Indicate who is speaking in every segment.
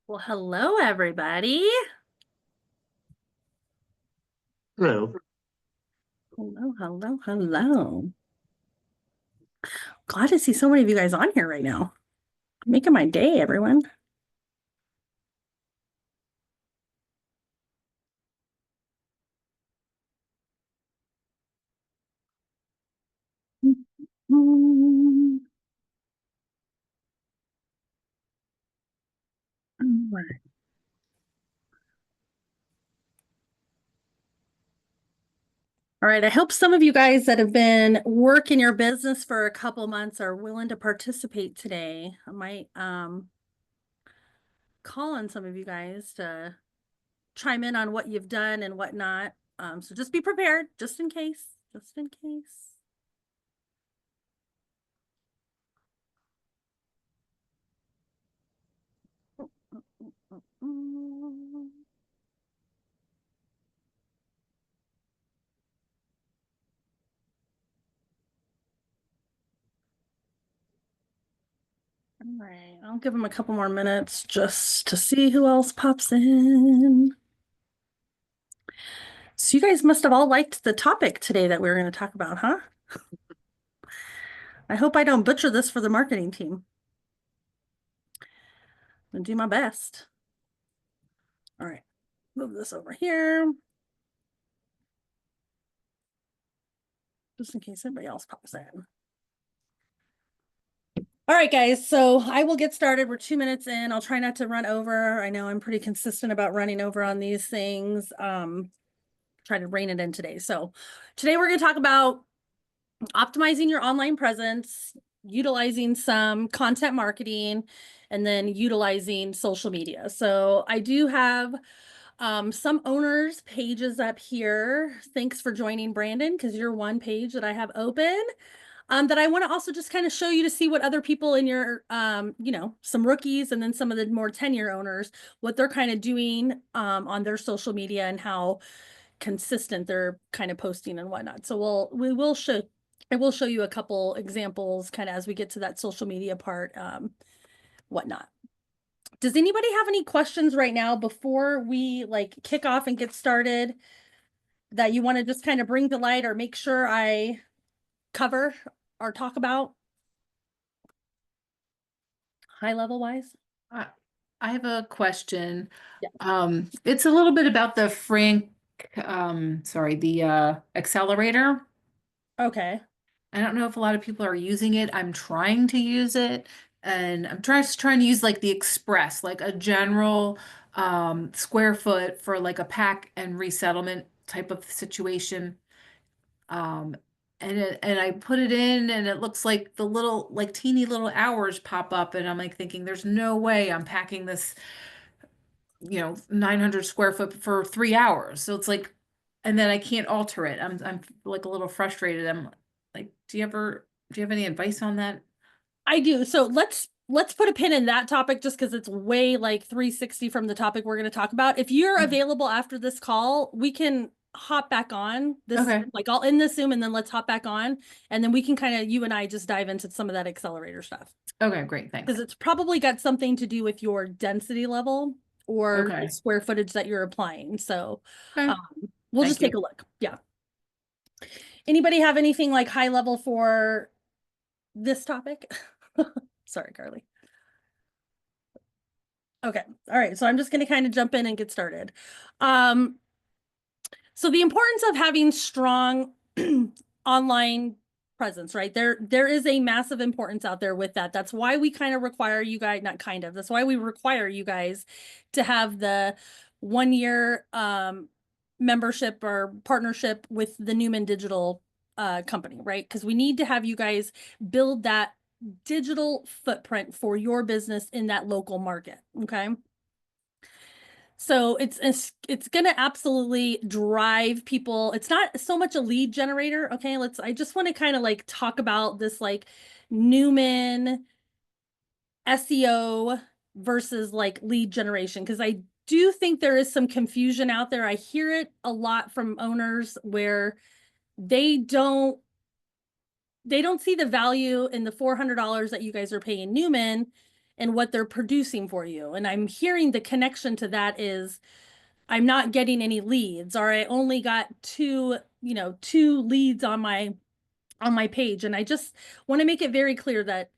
Speaker 1: Well, hello, everybody.
Speaker 2: Hello.
Speaker 1: Hello, hello, hello. Glad to see so many of you guys on here right now. Making my day, everyone. Mm, all right. All right. I hope some of you guys that have been working your business for a couple months are willing to participate today. I might call on some of you guys to chime in on what you've done and whatnot. So just be prepared, just in case. Just in case. Mm. All right, I'll give them a couple more minutes just to see who else pops in. So you guys must have all liked the topic today that we were going to talk about, huh? I hope I don't butcher this for the marketing team. I'm gonna do my best. All right, move this over here, just in case anybody else pops in. All right, guys, so I will get started. We're 2 minutes in. I'll try not to run over. I know I'm pretty consistent about running over on these things. Try to rein it in today. So today we're going to talk about optimizing your online presence, utilizing some content marketing, and then utilizing social media. So I do have some owners pages up here. Thanks for joining, Brandon, because you're one page that I have open. That I want to also just kind of show you to see what other people in your, some rookies and then some of the more tenure owners, what they're kind of doing on their social media and how consistent they're kind of posting and whatnot. So I will show you a couple examples kind of as we get to that social media part, whatnot. Does anybody have any questions right now before we like kick off and get started that you want to just kind of bring to light or make sure I cover or talk about high level wise?
Speaker 3: I I have a question.
Speaker 1: Yeah.
Speaker 3: It's a little bit about the accelerator.
Speaker 1: Okay.
Speaker 3: I don't know if a lot of people are using it. I'm trying to use it, and I'm trying to use like the express, like a general square foot for like a pack and resettlement type of situation. Um, and I put it in and it looks like the little like teeny little hours pop up, and I'm like thinking there's no way I'm packing this 900 square foot for 3 hours. So it's like, and then I can't alter it. I'm like a little frustrated. I'm like, do you have any advice on that?
Speaker 1: I do. So let's put a pin in that topic just because it's way like 360 from the topic we're going to talk about. If you're
Speaker 3: Mhm.
Speaker 1: available after this call, we can hop back on this,
Speaker 3: Okay.
Speaker 1: like I'll end this Zoom and then let's hop back on and then we can kind of you and I just dive into some of that accelerator stuff.
Speaker 3: Okay, great.
Speaker 1: Because
Speaker 3: Thanks.
Speaker 1: it's probably got something to do with your density level or the
Speaker 3: Okay.
Speaker 1: square footage that you're applying. So
Speaker 3: Okay.
Speaker 1: um, we'll just
Speaker 3: Thank
Speaker 1: take
Speaker 3: you.
Speaker 1: a look. Yeah. Anybody have anything like high level for this topic? Sorry, Carly. Okay. All right. So I'm just going to kind of jump in and get started. Um, so the importance of having strong online presence, right? There is a massive importance out there with that. That's why we kind of require you guys, not kind of, that's why we require you guys to have the 1 year membership or partnership with the Newman Digital company, right? Because we need to have you guys build that digital footprint for your business in that local market. Okay. So it's going to absolutely drive people. It's not so much a lead generator. Okay, I just want to kind of like talk about this like Newman SEO versus like lead generation because I do think there is some confusion out there. I hear it a lot from owners where they don't they don't see the value in the $400 that you guys are paying Newman and what they're producing for you. And I'm hearing the connection to that is I'm not getting any leads, or I only got two leads on my page. And I just want to make it very clear that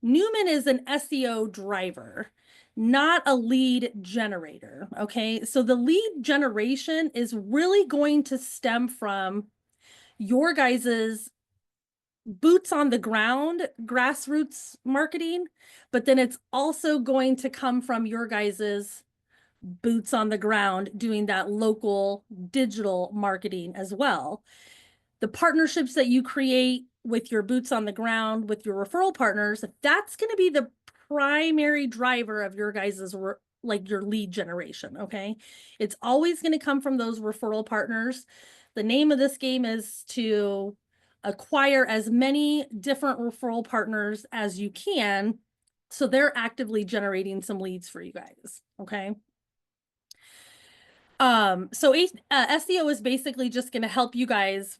Speaker 1: Newman is an SEO driver, not a lead generator. Okay. So the lead generation is really going to stem from your guys's boots on the ground grassroots marketing, but then it's also going to come from your guys's boots on the ground doing that local digital marketing as well. The partnerships that you create with your boots on the ground, with your referral partners, that's going to be the primary driver of your guys's like your lead generation. Okay. It's always going to come from those referral partners. The name of this game is to acquire as many different referral partners as you can, so they're actively generating some leads for you guys. Okay. So SEO is basically just going to help you guys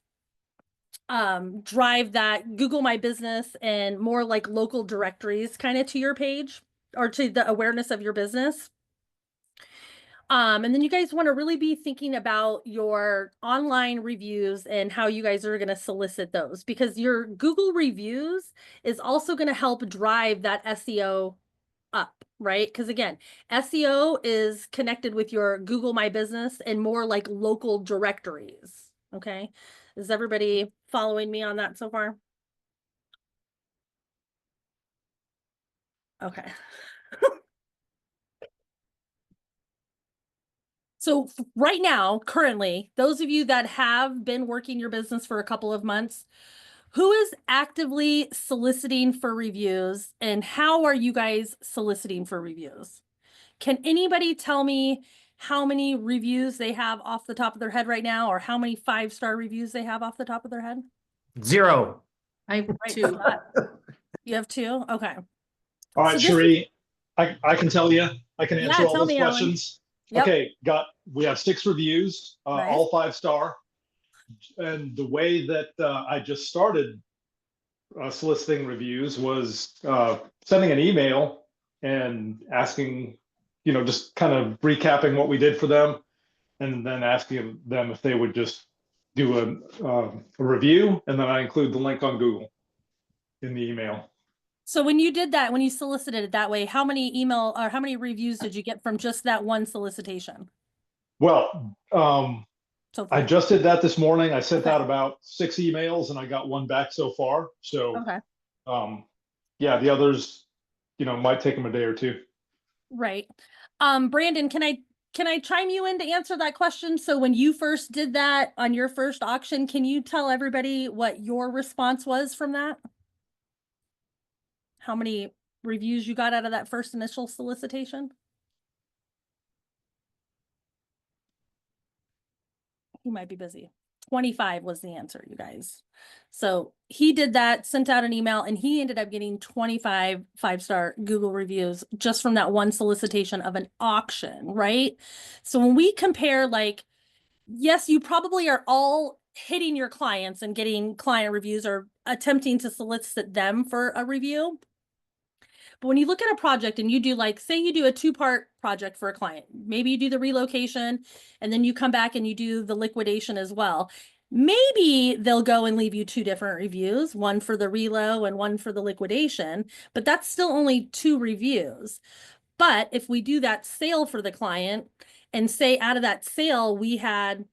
Speaker 1: drive that Google My Business and more like local directories kind of to your page or to the awareness of your business. And then you guys want to really be thinking about your online reviews and how you guys are going to solicit those, because your Google reviews is also going to help drive that SEO up, right? Because again, SEO is connected with your Google My Business and more like local directories. Okay. Is everybody following me on that so far? Okay. So right now, currently, those of you that have been working your business for a couple of months, who is actively soliciting for reviews, and how are you guys soliciting for reviews? Can anybody tell me how many reviews they have off the top of their head right now, or how many 5-star reviews they have off the top of their head?
Speaker 2: 0.
Speaker 3: I have
Speaker 1: Right,
Speaker 3: 2.
Speaker 1: You have 2? Okay.
Speaker 4: All right,
Speaker 1: So this
Speaker 4: Cherie, I can tell you, I can answer all
Speaker 1: tell
Speaker 4: those
Speaker 1: me, Alan.
Speaker 4: questions.
Speaker 1: Yep.
Speaker 4: Okay, we have 6 reviews,
Speaker 1: Nice.
Speaker 4: all 5-star. And the way that I just started soliciting reviews was sending an email and asking, just kind of recapping what we did for them, and then asking them if they would just do a review, and then I include the link on Google in the email.
Speaker 1: So when you did that, when you solicited it that way, how many email or how many reviews did you get from just that one solicitation?
Speaker 4: Well,
Speaker 1: So
Speaker 4: I
Speaker 1: far?
Speaker 4: just did that this morning. I sent
Speaker 1: Okay.
Speaker 4: out about 6 emails and I got 1 back so far. So,
Speaker 1: Okay.
Speaker 4: yeah, the others, might take them a day or 2.
Speaker 1: Right. Brandon, can I chime you in to answer that question? So when you first did that on your first auction, can you tell everybody what your response was from that? How many reviews you got out of that first initial solicitation? He might be busy. 25 was the answer, you guys. So he did that, sent out an email, and he ended up getting 25 5-star Google reviews just from that one solicitation of an auction, right? So when we compare, like, yes, you probably are all hitting your clients and getting client reviews or attempting to solicit them for a review. But when you look at a project and you do, like, say you do a 2-part project for a client, maybe you do the relocation and then you come back and you do the liquidation as well. Maybe they'll go and leave you 2 different reviews, one for the relo and one for the liquidation, but that's still only 2 reviews. But if we do that sale for the client and say out of that sale, we had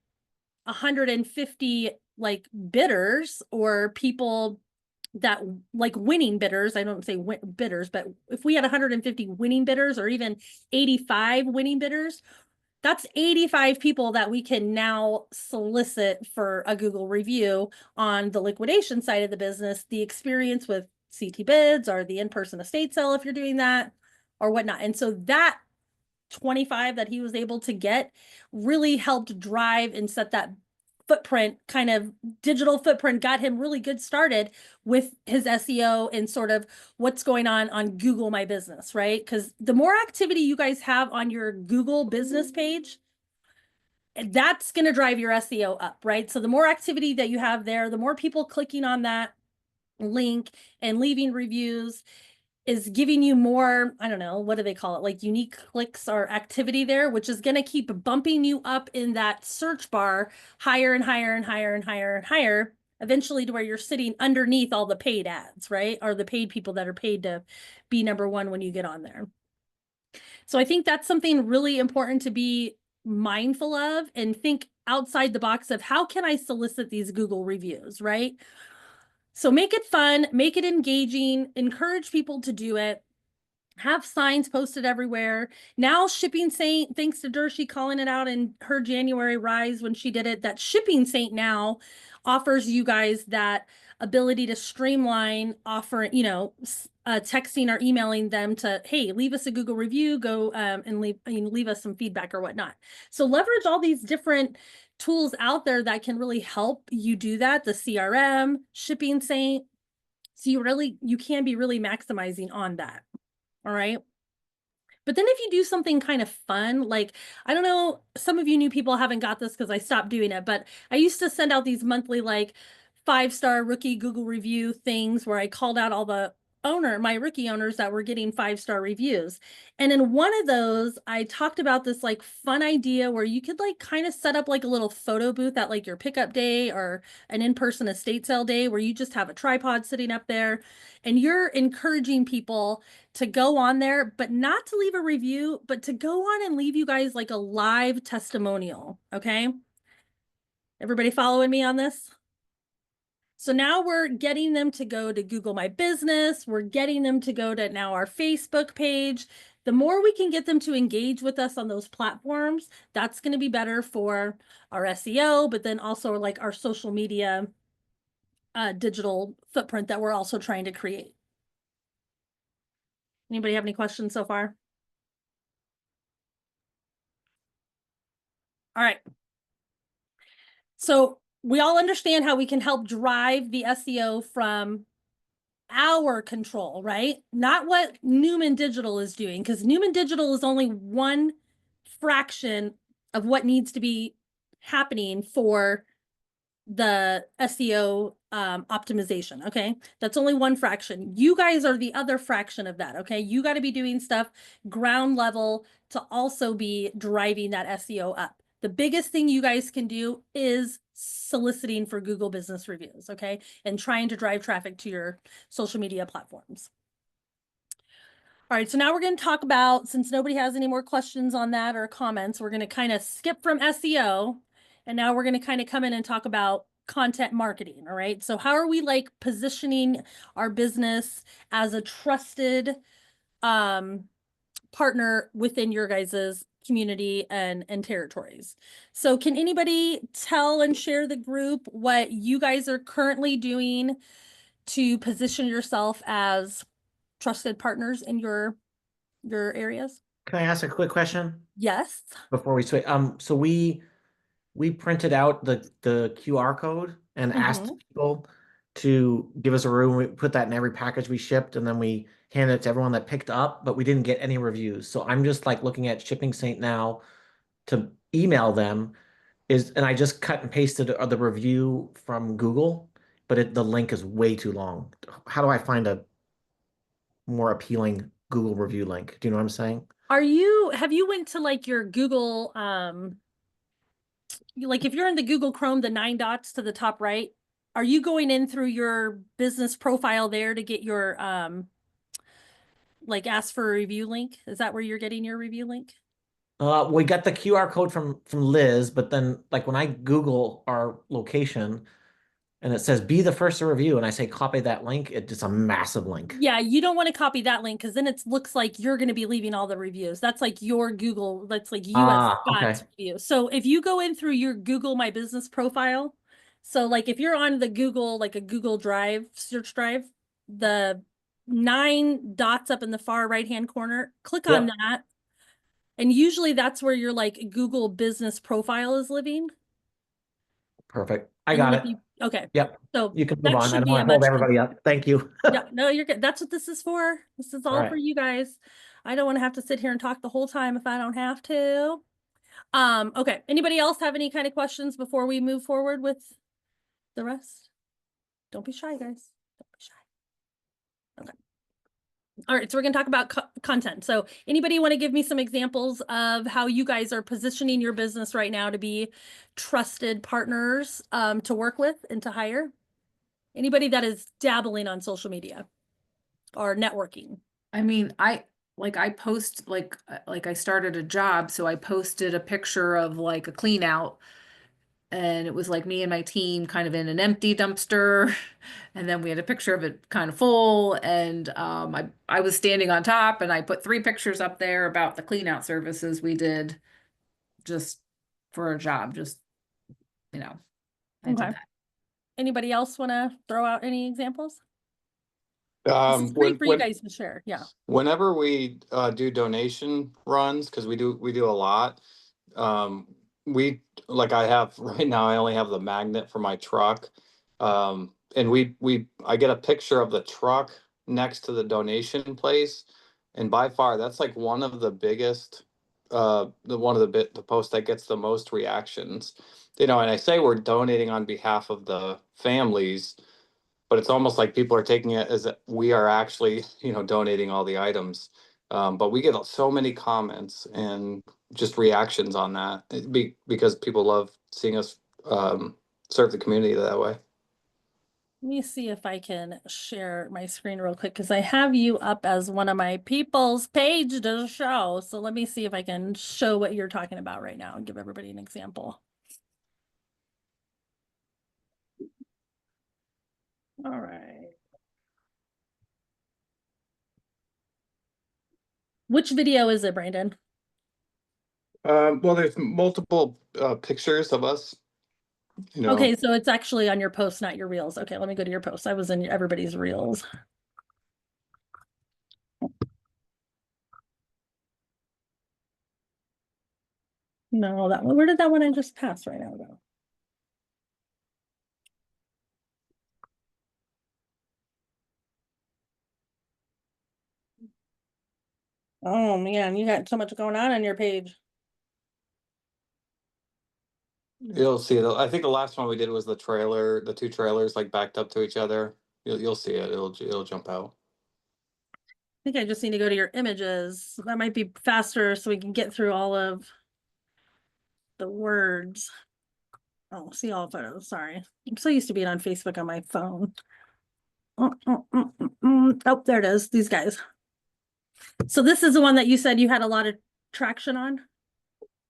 Speaker 1: 150 like bidders or people that like winning bidders, I don't say bidders, but if we had 150 winning bidders or even 85 winning bidders, that's 85 people that we can now solicit for a Google review on the liquidation side of the business, the experience with CT bids or the in-person estate sale if you're doing that or whatnot. And so that 25 that he was able to get really helped drive and set that footprint, kind of digital footprint, got him really good started with his SEO and sort of what's going on Google My Business, right? Because the more activity you guys have on your Google business page, that's going to drive your SEO up, right? So the more activity that you have there, the more people clicking on that link and leaving reviews, is giving you more, I don't know, what do they call it? Like unique clicks or activity there, which is going to keep bumping you up in that search bar higher and higher and higher and higher and higher, eventually to where you're sitting underneath all the paid ads, right? Or the paid people that are paid to be number one when you get on there. So I think that's something really important to be mindful of and think outside the box of how can I solicit these Google reviews, right? So make it fun, make it engaging, encourage people to do it. Have signs posted everywhere. Now Shipping Saint, thanks to Dershi calling it out in her January rise when she did it, that Shipping Saint now offers you guys that ability to streamline offering, you know, texting or emailing them to, hey, leave us a Google review, go and leave us some feedback or whatnot. So leverage all these different tools out there that can really help you do that. The CRM, Shipping Saint. So you can be really maximizing on that. All right. But then if you do something kind of fun, like, I don't know, some of you new people haven't got this because I stopped doing it, but I used to send out these monthly, like 5-star rookie Google review things where I called out all my rookie owners that were getting 5-star reviews. And in one of those, I talked about this like fun idea where you could like kind of set up like a little photo booth at like your pickup day or an in-person estate sale day where you just have a tripod sitting up there and you're encouraging people to go on there, but not to leave a review, but to go on and leave you guys like a live testimonial. Okay. Everybody following me on this? So now we're getting them to go to Google My Business. We're getting them to go to now our Facebook page. The more we can get them to engage with us on those platforms, that's going to be better for our SEO, but then also like our social media digital footprint that we're also trying to create. Anybody have any questions so far? All right. So we all understand how we can help drive the SEO from our control, right? Not what Newman Digital is doing, because Newman Digital is only one fraction of what needs to be happening for the SEO optimization. Okay. That's only one fraction. You guys are the other fraction of that. Okay. You got to be doing stuff ground level to also be driving that SEO up. The biggest thing you guys can do is soliciting for Google business reviews. Okay. And trying to drive traffic to your social media platforms. All right, so now we're going to talk about, since nobody has any more questions on that or comments, we're going to kind of skip from SEO. And now we're going to kind of come in and talk about content marketing. All right. So how are we like positioning our business as a trusted partner within your guys's community and territories? So can anybody tell and share the group what you guys are currently doing to position yourself as trusted partners in your areas?
Speaker 2: Can I ask a quick question
Speaker 1: Yes.
Speaker 2: before we switch? So we printed out the QR code and asked people to give us a room. We put that in every package we shipped, and then we handed it to everyone that picked up, but we didn't get any reviews. So I'm just like looking at Shipping Saint now to email them and I just cut and pasted the review from Google, but the link is way too long. How do I find a more appealing Google review link? Do you know what I'm saying?
Speaker 1: Have you went to like your Google, like if you're in the Google Chrome, the 9 dots to the top right, are you going in through your business profile there to get your, like ask for a review link? Is that where you're getting your review link?
Speaker 2: We got the QR code from Liz, but then like when I Google our location and it says be the first to review and I say copy that link, it's a massive link.
Speaker 1: Yeah, you don't want to copy that link because then it looks like you're going to be leaving all the reviews. That's like your Google, that's like US Scott's
Speaker 2: Okay.
Speaker 1: review. So if you go in through your Google My Business profile, so like if you're on the Google, like a Google Drive, search drive, the 9 dots up in the far right-hand corner, click on
Speaker 2: Yep.
Speaker 1: that. And usually that's where your like Google business profile is living.
Speaker 2: Perfect. I
Speaker 1: And then
Speaker 2: got
Speaker 1: if
Speaker 2: it.
Speaker 1: you, okay.
Speaker 2: Yep.
Speaker 1: So
Speaker 2: You can move
Speaker 1: that
Speaker 2: on. I
Speaker 1: should
Speaker 2: don't
Speaker 1: be
Speaker 2: want
Speaker 1: a
Speaker 2: to hold
Speaker 1: much
Speaker 2: everybody up. Thank you.
Speaker 1: Yeah, no, you're good. That's what this is for. This is all
Speaker 2: right.
Speaker 1: for you guys. I don't want to have to sit here and talk the whole time if I don't have to. Okay. Anybody else have any kind of questions before we move forward with the rest? Don't be shy, guys. Don't be shy. Okay. All right, so we're gonna talk about content. So anybody want to give me some examples of how you guys are positioning your business right now to be trusted partners to work with and to hire? Anybody that is dabbling on social media or networking?
Speaker 3: I mean, I post like I started a job, so I posted a picture of like a clean out, and it was like me and my team kind of in an empty dumpster, and then we had a picture of it kind of full, and I was standing on top, and I put 3 pictures up there about the clean out services we did just for a job, just you know, I did
Speaker 1: Okay.
Speaker 3: that.
Speaker 1: Anybody else want to throw out any examples? This is great for you guys to share. Yeah.
Speaker 5: Whenever we do donation runs, because we do a lot, we like I have right now, I only have the magnet for my truck. And I get a picture of the truck next to the donation place. And by far that's like one of the biggest the post that gets the most reactions. And I say we're donating on behalf of the families, but it's almost like people are taking it as that we are actually, donating all the items. But we get so many comments and just reactions on that because people love seeing us serve the community that way.
Speaker 1: Let me see if I can share my screen real quick because I have you up as one of my people's page to show. So let me see if I can show what you're talking about right now and give everybody an example. All right. Which video is it, Brandon?
Speaker 5: Well, there's multiple pictures of us.
Speaker 1: Okay, so it's actually on your post, not your reels. Okay, let me go to your post. I was in everybody's reels. No, that one. Where did that one I just pass right now go? Oh man, you got so much going on your page.
Speaker 5: You'll see it. I think the last one we did was the 2 trailers like backed up to each other. You'll see it. It'll jump out.
Speaker 1: I think I just need to go to your images. That might be faster so we can get through all of the words. Oh, see all photos. Sorry. I'm so used to being on Facebook on my phone. Oh, there it is. These guys. So this is the one that you said you had a lot of traction on?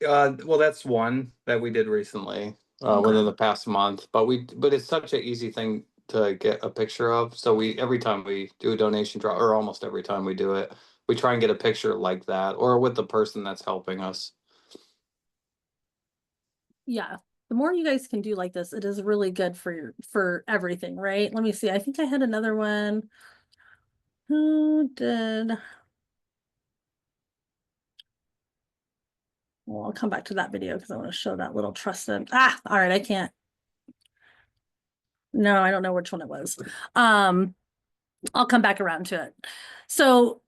Speaker 5: Well, that's one that we did recently within the past month, but it's such an easy thing to get a picture of. So every time we do a donation draw, or almost every time we do it, we try and get a picture like that or with the person that's helping us.
Speaker 1: Yeah. The more you guys can do like this, it is really good for everything, right? Let me see. I think I had another one. Who did? Well, I'll come back to that video because I want to show that little trusted. All right, I can't. No, I don't know which one it was. I'll come back around to it. So,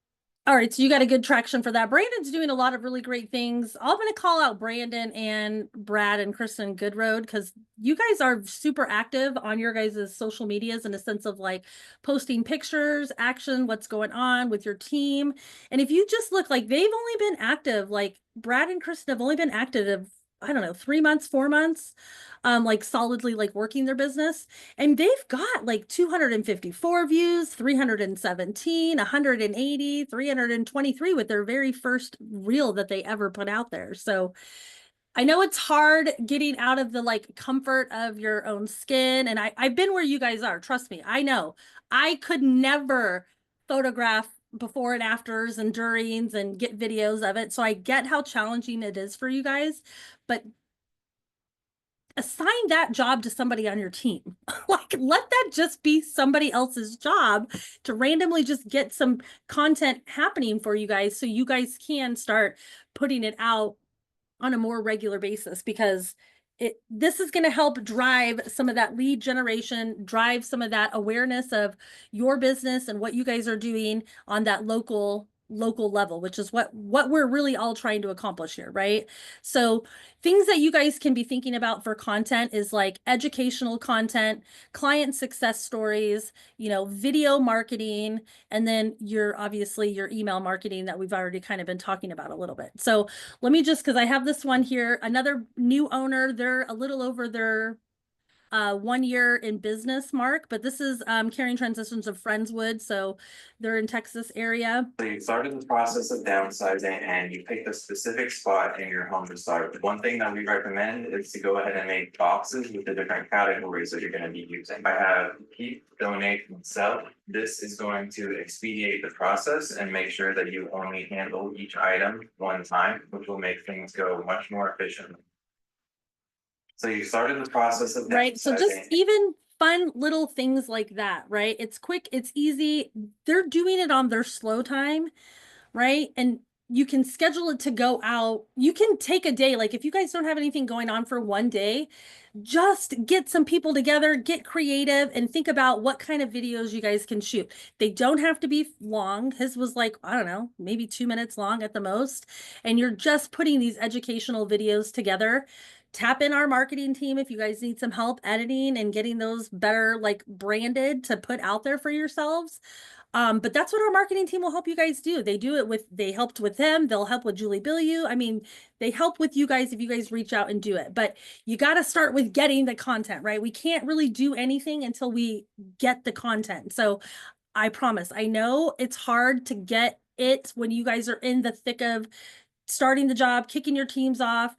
Speaker 1: all right, so you got a good traction for that. Brandon's doing a lot of really great things. I'm going to call out Brandon and Brad and Kristen Goodroad because you guys are super active on your guys' social medias in a sense of like posting pictures, action, what's going on with your team. And if you just look like they've only been active, like Brad and Kristen have only been active, I don't know, 3 months, 4 months, like solidly like working their business. And they've got like 254 views, 317, 180, 323 with their very first reel that they ever put out there. So I know it's hard getting out of the like comfort of your own skin. And I've been where you guys are. Trust me, I know. I could never photograph before and afters and durings and get videos of it. So I get how challenging it is for you guys, but assign that job to somebody on your team. Like, let that just be somebody else's job to randomly just get some content happening for you guys so you guys can start putting it out on a more regular basis because this is going to help drive some of that lead generation, drive some of that awareness of your business and what you guys are doing on that local local level, which is what we're really all trying to accomplish here, right? So things that you guys can be thinking about for content is like educational content, client success stories, you know, video marketing, and then obviously your email marketing that we've already kind of been talking about a little bit. So let me just, because I have this one here, another new owner, they're a little over their 1 year in business mark, but this is Carrying Transitions of Friendswood, so they're in Texas area.
Speaker 6: So you started the process of downsizing and you picked a specific spot in your home to start. One thing that we recommend is to go ahead and make boxes with the different categories that you're going to be using. I have keep, donate, and sell. This is going to expedite the process and make sure that you only handle each item one time, which will make things go much more efficiently. So you started the process of
Speaker 1: right. So just even fun little things like that, right? It's quick, it's easy. They're doing it on their slow time, right? And you can schedule it to go out. You can take a day, like if you guys don't have anything going on for one day, just get some people together, get creative, and think about what kind of videos you guys can shoot. They don't have to be long. His was like, I don't know, maybe 2 minutes long at the most. And you're just putting these educational videos together. Tap in our marketing team if you guys need some help editing and getting those better like branded to put out there for yourselves. But that's what our marketing team will help you guys do. They helped with them. They'll help with Julie Billiou. I mean, they help with you guys if you guys reach out and do it. But you got to start with getting the content, right? We can't really do anything until we get the content. So I promise, I know it's hard to get it when you guys are in the thick of starting the job, kicking your teams off,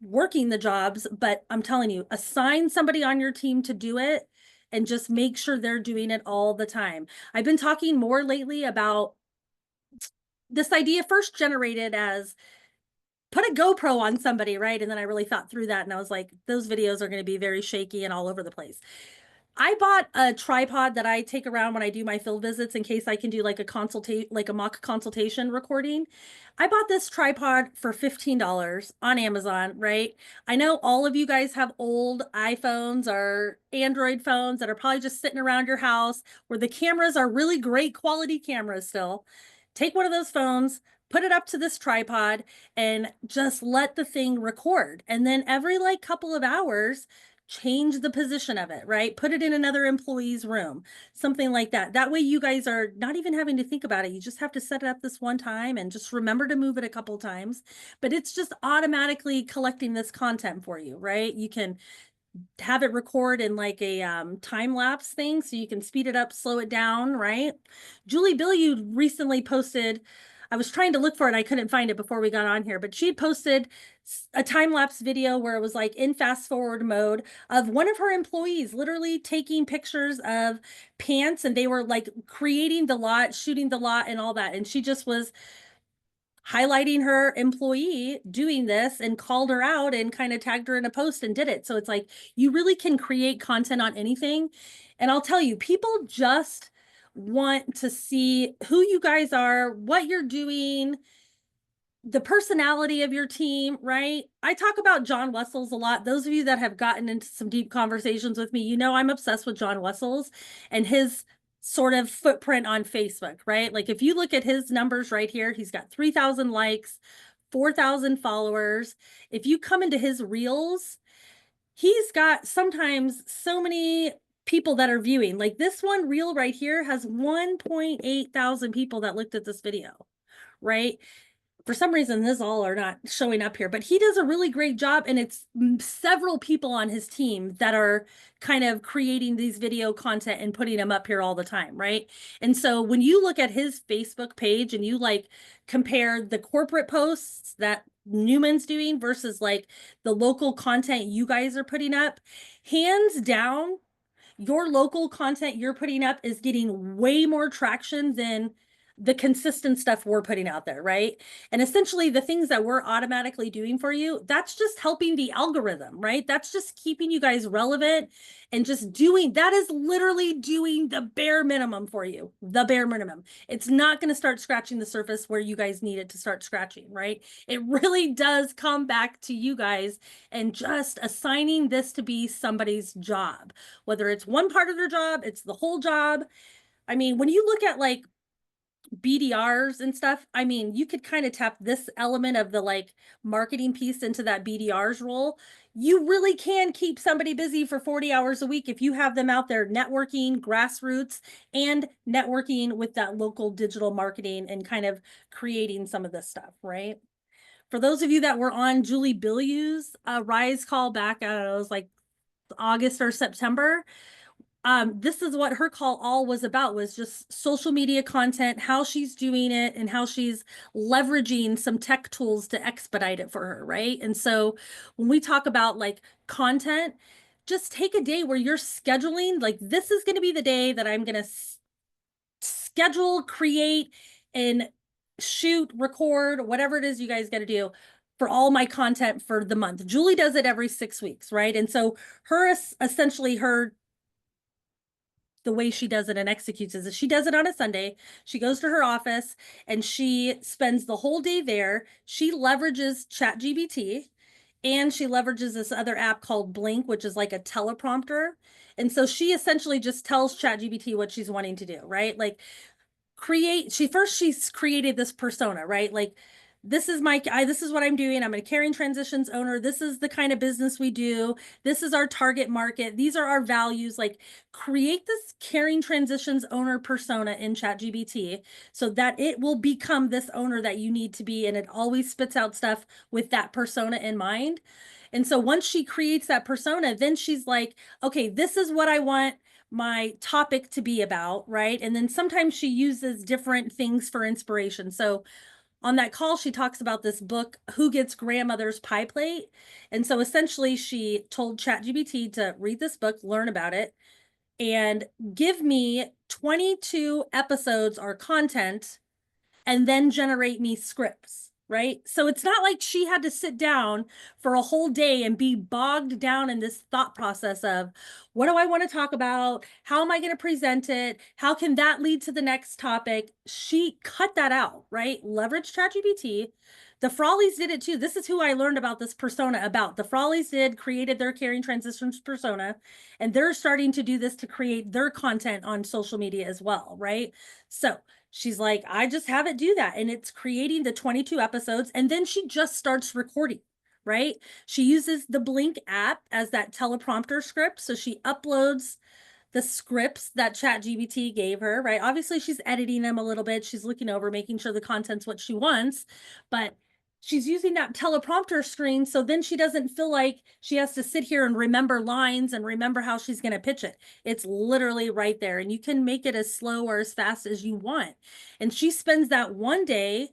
Speaker 1: working the jobs, but I'm telling you, assign somebody on your team to do it and just make sure they're doing it all the time. I've been talking more lately about this idea first generated as put a GoPro on somebody, right? And then I really thought through that and I was like, those videos are going to be very shaky and all over the place. I bought a tripod that I take around when I do my field visits in case I can do like a mock consultation recording. I bought this tripod for $15 on Amazon, right? I know all of you guys have old iPhones or Android phones that are probably just sitting around your house where the cameras are really great quality cameras still. Take one of those phones, put it up to this tripod, and just let the thing record. And then every like couple of hours, change the position of it, right? Put it in another employee's room, something like that. That way you guys are not even having to think about it. You just have to set it up this one time and just remember to move it a couple times, but it's just automatically collecting this content for you, right? You can have it record in like a time lapse thing so you can speed it up, slow it down, right? Julie Billiou recently posted, I was trying to look for it, I couldn't find it before we got on here, but she had posted a time lapse video where it was like in fast forward mode of one of her employees literally taking pictures of pants, and they were like creating the lot, shooting the lot, and all that. And she just was highlighting her employee doing this and called her out and kind of tagged her in a post and did it. So it's like you really can create content on anything. And I'll tell you, people just want to see who you guys are, what you're doing, the personality of your team, right? I talk about John Wessels a lot. Those of you that have gotten into some deep conversations with me, you know I'm obsessed with John Wessels and his sort of footprint on Facebook, right? Like if you look at his numbers right here, he's got 3,000 likes, 4,000 followers. If you come into his reels, he's got sometimes so many people that are viewing. Like this one reel right here has 1.8 thousand people that looked at this video, right? For some reason, this all are not showing up here, but he does a really great job. And it's several people on his team that are kind of creating these video content and putting them up here all the time, right? And so when you look at his Facebook page and you like compare the corporate posts that Newman's doing versus like the local content you guys are putting up, hands down, your local content you're putting up is getting way more traction than the consistent stuff we're putting out there, right? And essentially the things that we're automatically doing for you, that's just helping the algorithm, right? That's just keeping you guys relevant and just doing, that is literally doing the bare minimum for you, the bare minimum. It's not going to start scratching the surface where you guys need it to start scratching, right? It really does come back to you guys and just assigning this to be somebody's job, whether it's one part of their job, it's the whole job. I mean, when you look at like BDRs and stuff, I mean, you could kind of tap this element of the like marketing piece into that BDRs role. You really can keep somebody busy for 40 hours a week if you have them out there networking, grassroots, and networking with that local digital marketing and kind of creating some of this stuff, right? For those of you that were on Julie Bilyeu's Rise call back, I don't know, it was like August or September. This is what her call all was about, was just social media content, how she's doing it and how she's leveraging some tech tools to expedite it for her, right? And so when we talk about like content, just take a day where you're scheduling, like this is going to be the day that I'm going to schedule, create, and shoot, record, whatever it is you guys got to do for all my content for the month. Julie does it every 6 weeks, right? And so her essentially the way she does it and executes is she does it on a Sunday. She goes to her office and she spends the whole day there. She leverages ChatGPT and she leverages this other app called Blink, which is like a teleprompter. And so she essentially just tells ChatGPT what she's wanting to do, right? Like she's created this persona, right? Like this is this is what I'm doing. I'm a caring transitions owner. This is the kind of business we do. This is our target market. These are our values. Like create this caring transitions owner persona in ChatGPT so that it will become this owner that you need to be. And it always spits out stuff with that persona in mind. And so once she creates that persona, then she's like, okay, this is what I want my topic to be about, right? And then sometimes she uses different things for inspiration. So on that call, she talks about this book, Who Gets Grandmother's Pie Plate? And so essentially she told ChatGPT to read this book, learn about it, and give me 22 episodes or content and then generate me scripts, right? So it's not like she had to sit down for a whole day and be bogged down in this thought process of what do I want to talk about? How am I going to present it? How can that lead to the next topic? She cut that out, right? Leverage ChatGPT. The Frawleys did it too. This is who I learned about this persona about. The Frawleys created their caring transitions persona, and they're starting to do this to create their content on social media as well, right? So she's like, I just have it do that. And it's creating the 22 episodes. And then she just starts recording, right? She uses the Blink app as that teleprompter script. So she uploads the scripts that ChatGPT gave her, right? Obviously, she's editing them a little bit. She's looking over, making sure the content's what she wants. But she's using that teleprompter screen. So then she doesn't feel like she has to sit here and remember lines and remember how she's going to pitch it. It's literally right there. And you can make it as slow or as fast as you want. And she spends that one day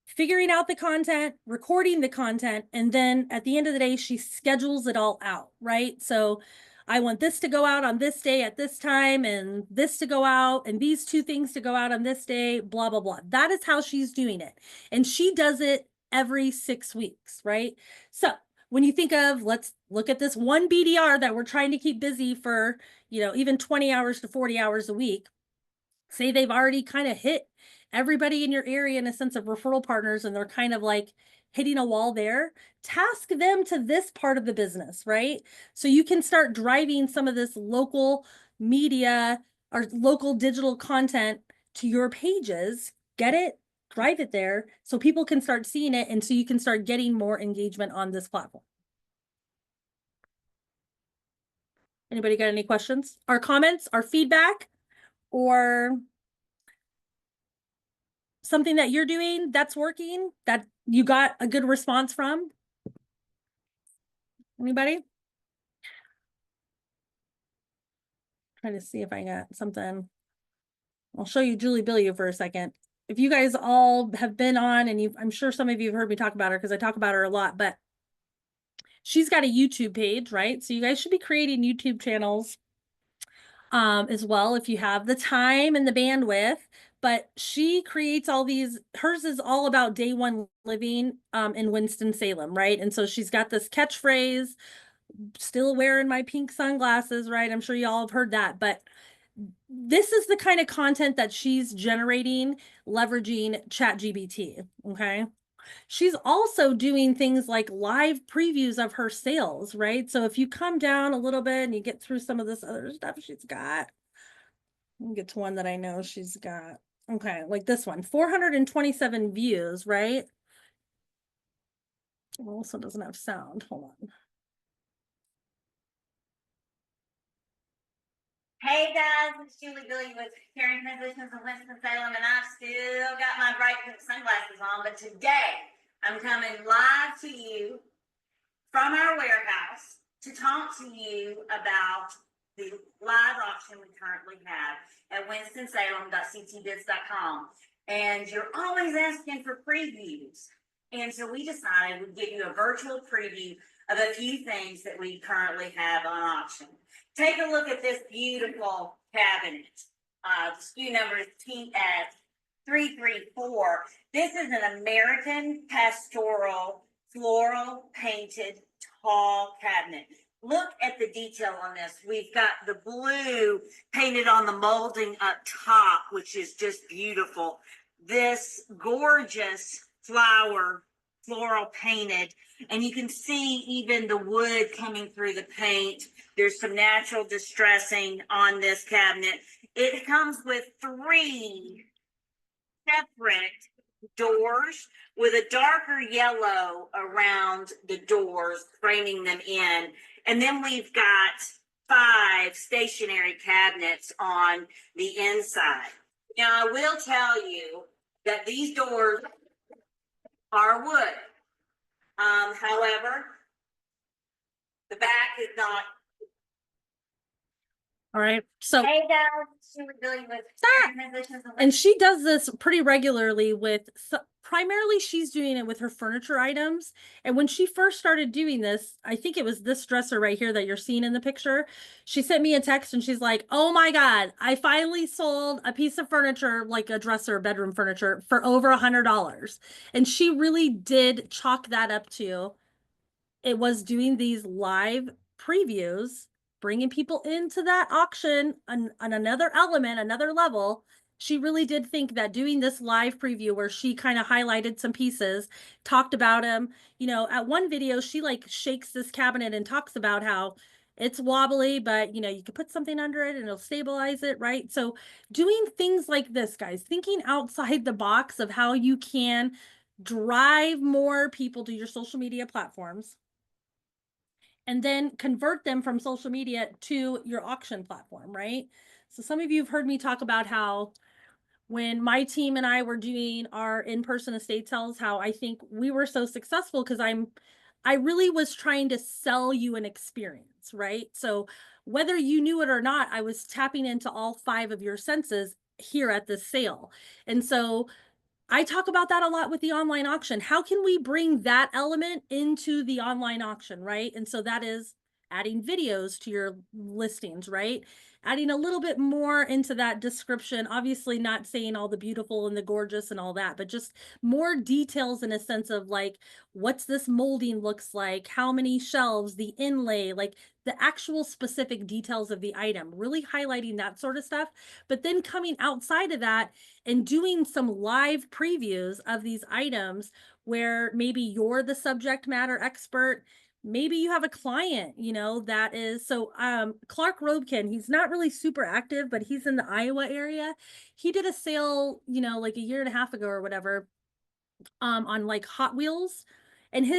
Speaker 1: figuring out the content, recording the content, and then at the end of the day, she schedules it all out, right? So I want this to go out on this day at this time, and this to go out, and these two things to go out on this day, blah, blah, blah. That is how she's doing it. And she does it every 6 weeks, right? So when you think of, let's look at this one BDR that we're trying to keep busy for, even 20 hours to 40 hours a week. Say they've already kind of hit everybody in your area in a sense of referral partners, and they're kind of like hitting a wall there. Task them to this part of the business, right? So you can start driving some of this local media or local digital content to your pages. Get it, drive it there so people can start seeing it, and so you can start getting more engagement on this platform. Anybody got any questions or comments or feedback or something that you're doing that's working that you got a good response from? Anybody? Trying to see if I got something. I'll show you Julie Bilyeu for a second. If you guys all have been on, and I'm sure some of you have heard me talk about her because I talk about her a lot, but she's got a YouTube page, right? So you guys should be creating YouTube channels as well if you have the time and the bandwidth. But she creates all these, hers is all about day one living in Winston-Salem, right? And so she's got this catchphrase, still wearing my pink sunglasses, right? I'm sure y'all have heard that, but this is the kind of content that she's generating, leveraging ChatGPT, okay? She's also doing things like live previews of her sales, right? So if you come down a little bit and you get through some of this other stuff she's got, let me get to one that I know she's got. Okay, like this one, 427 views, right? It also doesn't have sound. Hold on.
Speaker 7: Hey guys, it's Julie Billy with Caring Physicians of Winston-Salem, and I've still got my bright pink sunglasses on, but today I'm coming live to you from our warehouse to talk to you about the live auction we currently have at winstonsalem.ctbids.com. And you're always asking for previews. And so we decided we'd give you a virtual preview of a few things that we currently have on auction. Take a look at this beautiful cabinet. The SKU number is TS334. This is an American pastoral floral painted tall cabinet. Look at the detail on this. We've got the blue painted on the molding up top, which is just beautiful. This gorgeous floral painted, and you can see even the wood coming through the paint. There's some natural distressing on this cabinet. It comes with 3 separate doors with a darker yellow around the doors, framing them in. And then we've got 5 stationary cabinets on the inside. Now, I will tell you that these doors are wood. However, the back is not.
Speaker 1: All right. So,
Speaker 7: Hey guys, she was dealing with
Speaker 1: and she does this pretty regularly with, primarily she's doing it with her furniture items. And when she first started doing this, I think it was this dresser right here that you're seeing in the picture. She sent me a text and she's like, oh my God, I finally sold a piece of furniture, like a dresser, bedroom furniture, for over $100. And she really did chalk that up to, it was doing these live previews, bringing people into that auction on another element, another level. She really did think that doing this live preview where she kind of highlighted some pieces, talked about them, you know, at one video, she like shakes this cabinet and talks about how it's wobbly, but you know, you could put something under it and it'll stabilize it, right? So doing things like this, guys, thinking outside the box of how you can drive more people to your social media platforms, and then convert them from social media to your auction platform, right? So some of you have heard me talk about how when my team and I were doing our in-person estate sales, how I think we were so successful because I really was trying to sell you an experience, right? So whether you knew it or not, I was tapping into all 5 of your senses here at this sale. And so I talk about that a lot with the online auction. How can we bring that element into the online auction, right? And so that is adding videos to your listings, right? Adding a little bit more into that description, obviously not saying all the beautiful and the gorgeous and all that, but just more details in a sense of like, what's this molding looks like, how many shelves, the inlay, like the actual specific details of the item, really highlighting that sort of stuff. But then coming outside of that and doing some live previews of these items where maybe you're the subject matter expert. Maybe you have a client, you know, that is, so Clark Robkin, he's not really super active, but he's in the Iowa area. He did a sale, you know, like a year and a half ago or whatever, on like Hot Wheels. And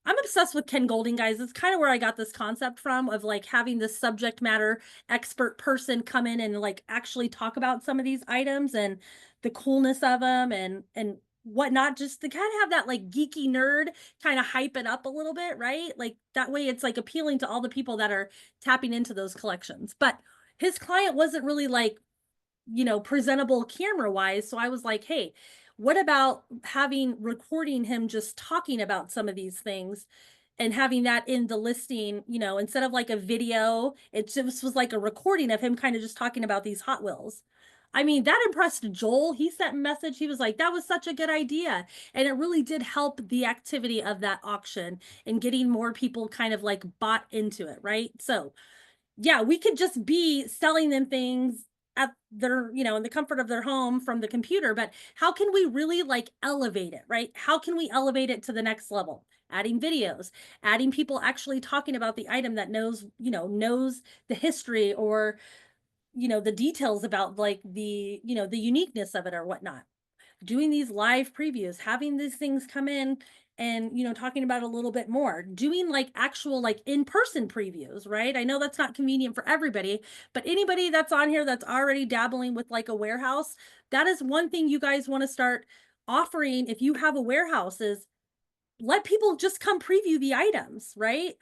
Speaker 1: I'm obsessed with Ken Golding, guys. It's kind of where I got this concept from of like having this subject matter expert person come in and like actually talk about some of these items and the coolness of them and whatnot, just to kind of have that like geeky nerd kind of hype it up a little bit, right? Like that way it's like appealing to all the people that are tapping into those collections. But his client wasn't really like, you know, presentable camera wise. So I was like, hey, what about recording him just talking about some of these things and having that in the listing, you know, instead of like a video, it just was like a recording of him kind of just talking about these Hot Wheels. I mean, that impressed Joel. He sent a message. He was like, that was such a good idea. And it really did help the activity of that auction and getting more people kind of like bought into it, right? So yeah, we could just be selling them things at their, you know, in the comfort of their home from the computer, but how can we really like elevate it, right? How can we elevate it to the next level? Adding videos, adding people actually talking about the item that knows, you know, knows the history or you know, the details about like the, you know, the uniqueness of it or whatnot. Doing these live previews, having these things come in and, you know, talking about it a little bit more, doing like actual like in-person previews, right? I know that's not convenient for everybody, but anybody that's on here that's already dabbling with like a warehouse, that is one thing you guys want to start offering if you have a warehouse, is let people just come preview the items, right?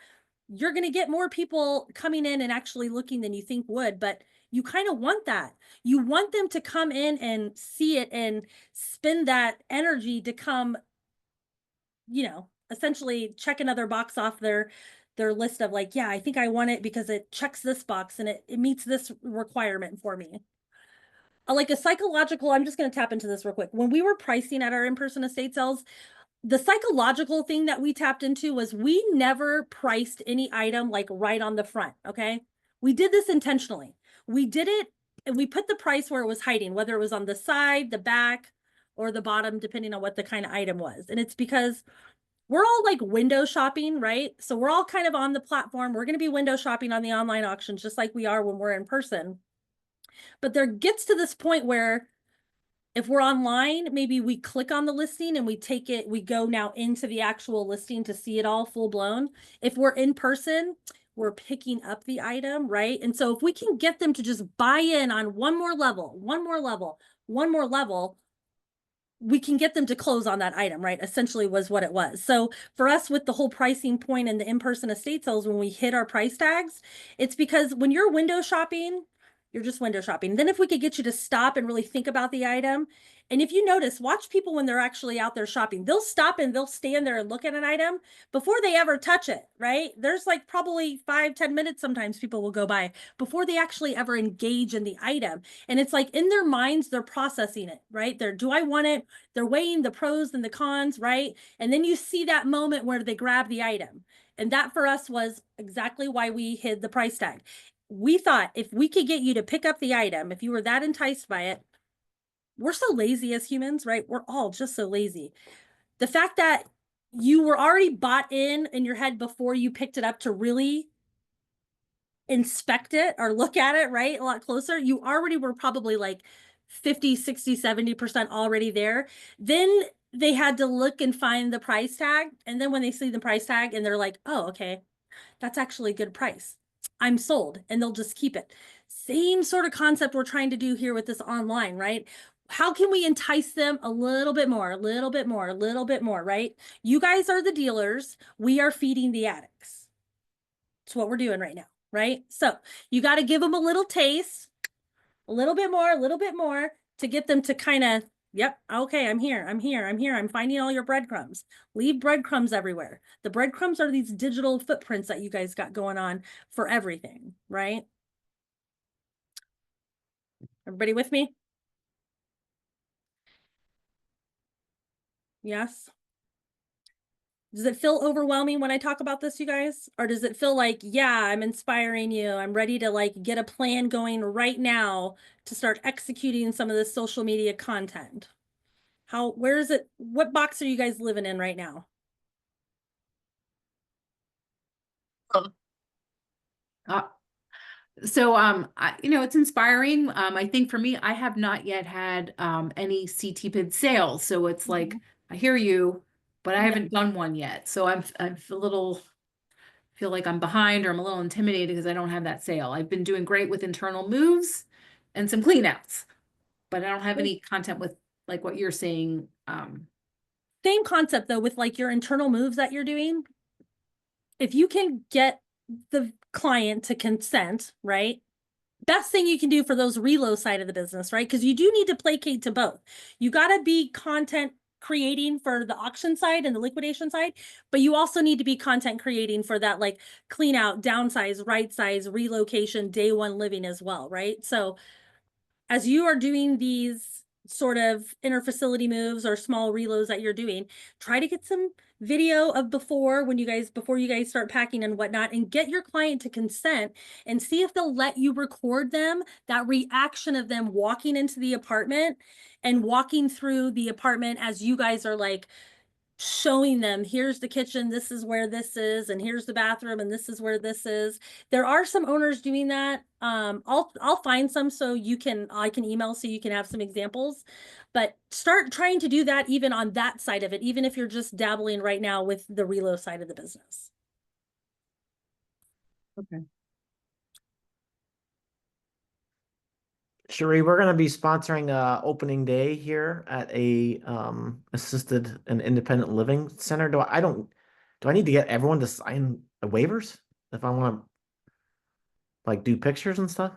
Speaker 1: You're going to get more people coming in and actually looking than you think would, but you kind of want that. You want them to come in and see it and spend that energy to come, you know, essentially check another box off their list of like, yeah, I think I want it because it checks this box and it meets this requirement for me. Like a psychological, I'm just going to tap into this real quick. When we were pricing at our in-person estate sales, the psychological thing that we tapped into was we never priced any item like right on the front. Okay. We did this intentionally. We did it and we put the price where it was hiding, whether it was on the side, the back, or the bottom, depending on what the kind of item was. And it's because we're all like window shopping, right? So we're all kind of on the platform. We're going to be window shopping on the online auctions, just like we are when we're in person. But there gets to this point where if we're online, maybe we click on the listing and we take it, we go now into the actual listing to see it all full blown. If we're in person, we're picking up the item, right? And so if we can get them to just buy in on one more level, we can get them to close on that item, right? Essentially was what it was. So for us with the whole pricing point and the in-person estate sales, when we hit our price tags, it's because when you're window shopping, you're just window shopping. Then if we could get you to stop and really think about the item. And if you notice, watch people when they're actually out there shopping, they'll stop and they'll stand there and look at an item before they ever touch it, right? There's like probably 5-10 minutes sometimes people will go by before they actually ever engage in the item. And it's like in their minds, they're processing it, right? Do I want it? They're weighing the pros and the cons, right? And then you see that moment where they grab the item. And that for us was exactly why we hid the price tag. We thought if we could get you to pick up the item, if you were that enticed by it, we're so lazy as humans, right? We're all just so lazy. The fact that you were already bought in your head before you picked it up to really inspect it or look at it, right? A lot closer. You already were probably like 50, 60, 70% already there. Then they had to look and find the price tag. And then when they see the price tag and they're like, oh, okay, that's actually a good price. I'm sold, and they'll just keep it. Same sort of concept we're trying to do here with this online, right? How can we entice them a little bit more, right? You guys are the dealers. We are feeding the addicts. It's what we're doing right now, right? So you got to give them a little taste, a little bit more to get them to kind of, yep, okay, I'm here. I'm finding all your breadcrumbs. Leave breadcrumbs everywhere. The breadcrumbs are these digital footprints that you guys got going on for everything, right? Everybody with me? Yes. Does it feel overwhelming when I talk about this, you guys? Or does it feel like, yeah, I'm inspiring you. I'm ready to like get a plan going right now to start executing some of this social media content? Where is it? What box are you guys living in right now?
Speaker 3: It's inspiring. I think for me, I have not yet had any CT-PID sales. So it's like, I hear you, but I haven't done one yet. So I'm a little, feel like I'm behind, or I'm a little intimidated because I don't have that sale. I've been doing great with internal moves and some clean outs, but I don't have any content with like what you're saying.
Speaker 1: Same concept though, with like your internal moves that you're doing. If you can get the client to consent, right? Best thing you can do for those reload side of the business, right? Because you do need to placate to both. You got to be content creating for the auction side and the liquidation side, but you also need to be content creating for that like clean out, downsize, right size, relocation, day one living as well, right? So as you are doing these sort of interfacility moves or small reloads that you're doing, try to get some video of before you guys start packing and whatnot, and get your client to consent and see if they'll let you record them, that reaction of them walking into the apartment and walking through the apartment as you guys are like showing them, here's the kitchen, this is where this is, and here's the bathroom, and this is where this is. There are some owners doing that. I'll find some so I can email so you can have some examples, but start trying to do that even on that side of it, even if you're just dabbling right now with the relo side of the business.
Speaker 3: Okay.
Speaker 2: Cherie, we're gonna be sponsoring opening day here at a assisted and independent living center. Do I need to get everyone to sign the waivers if I want to like do pictures and stuff?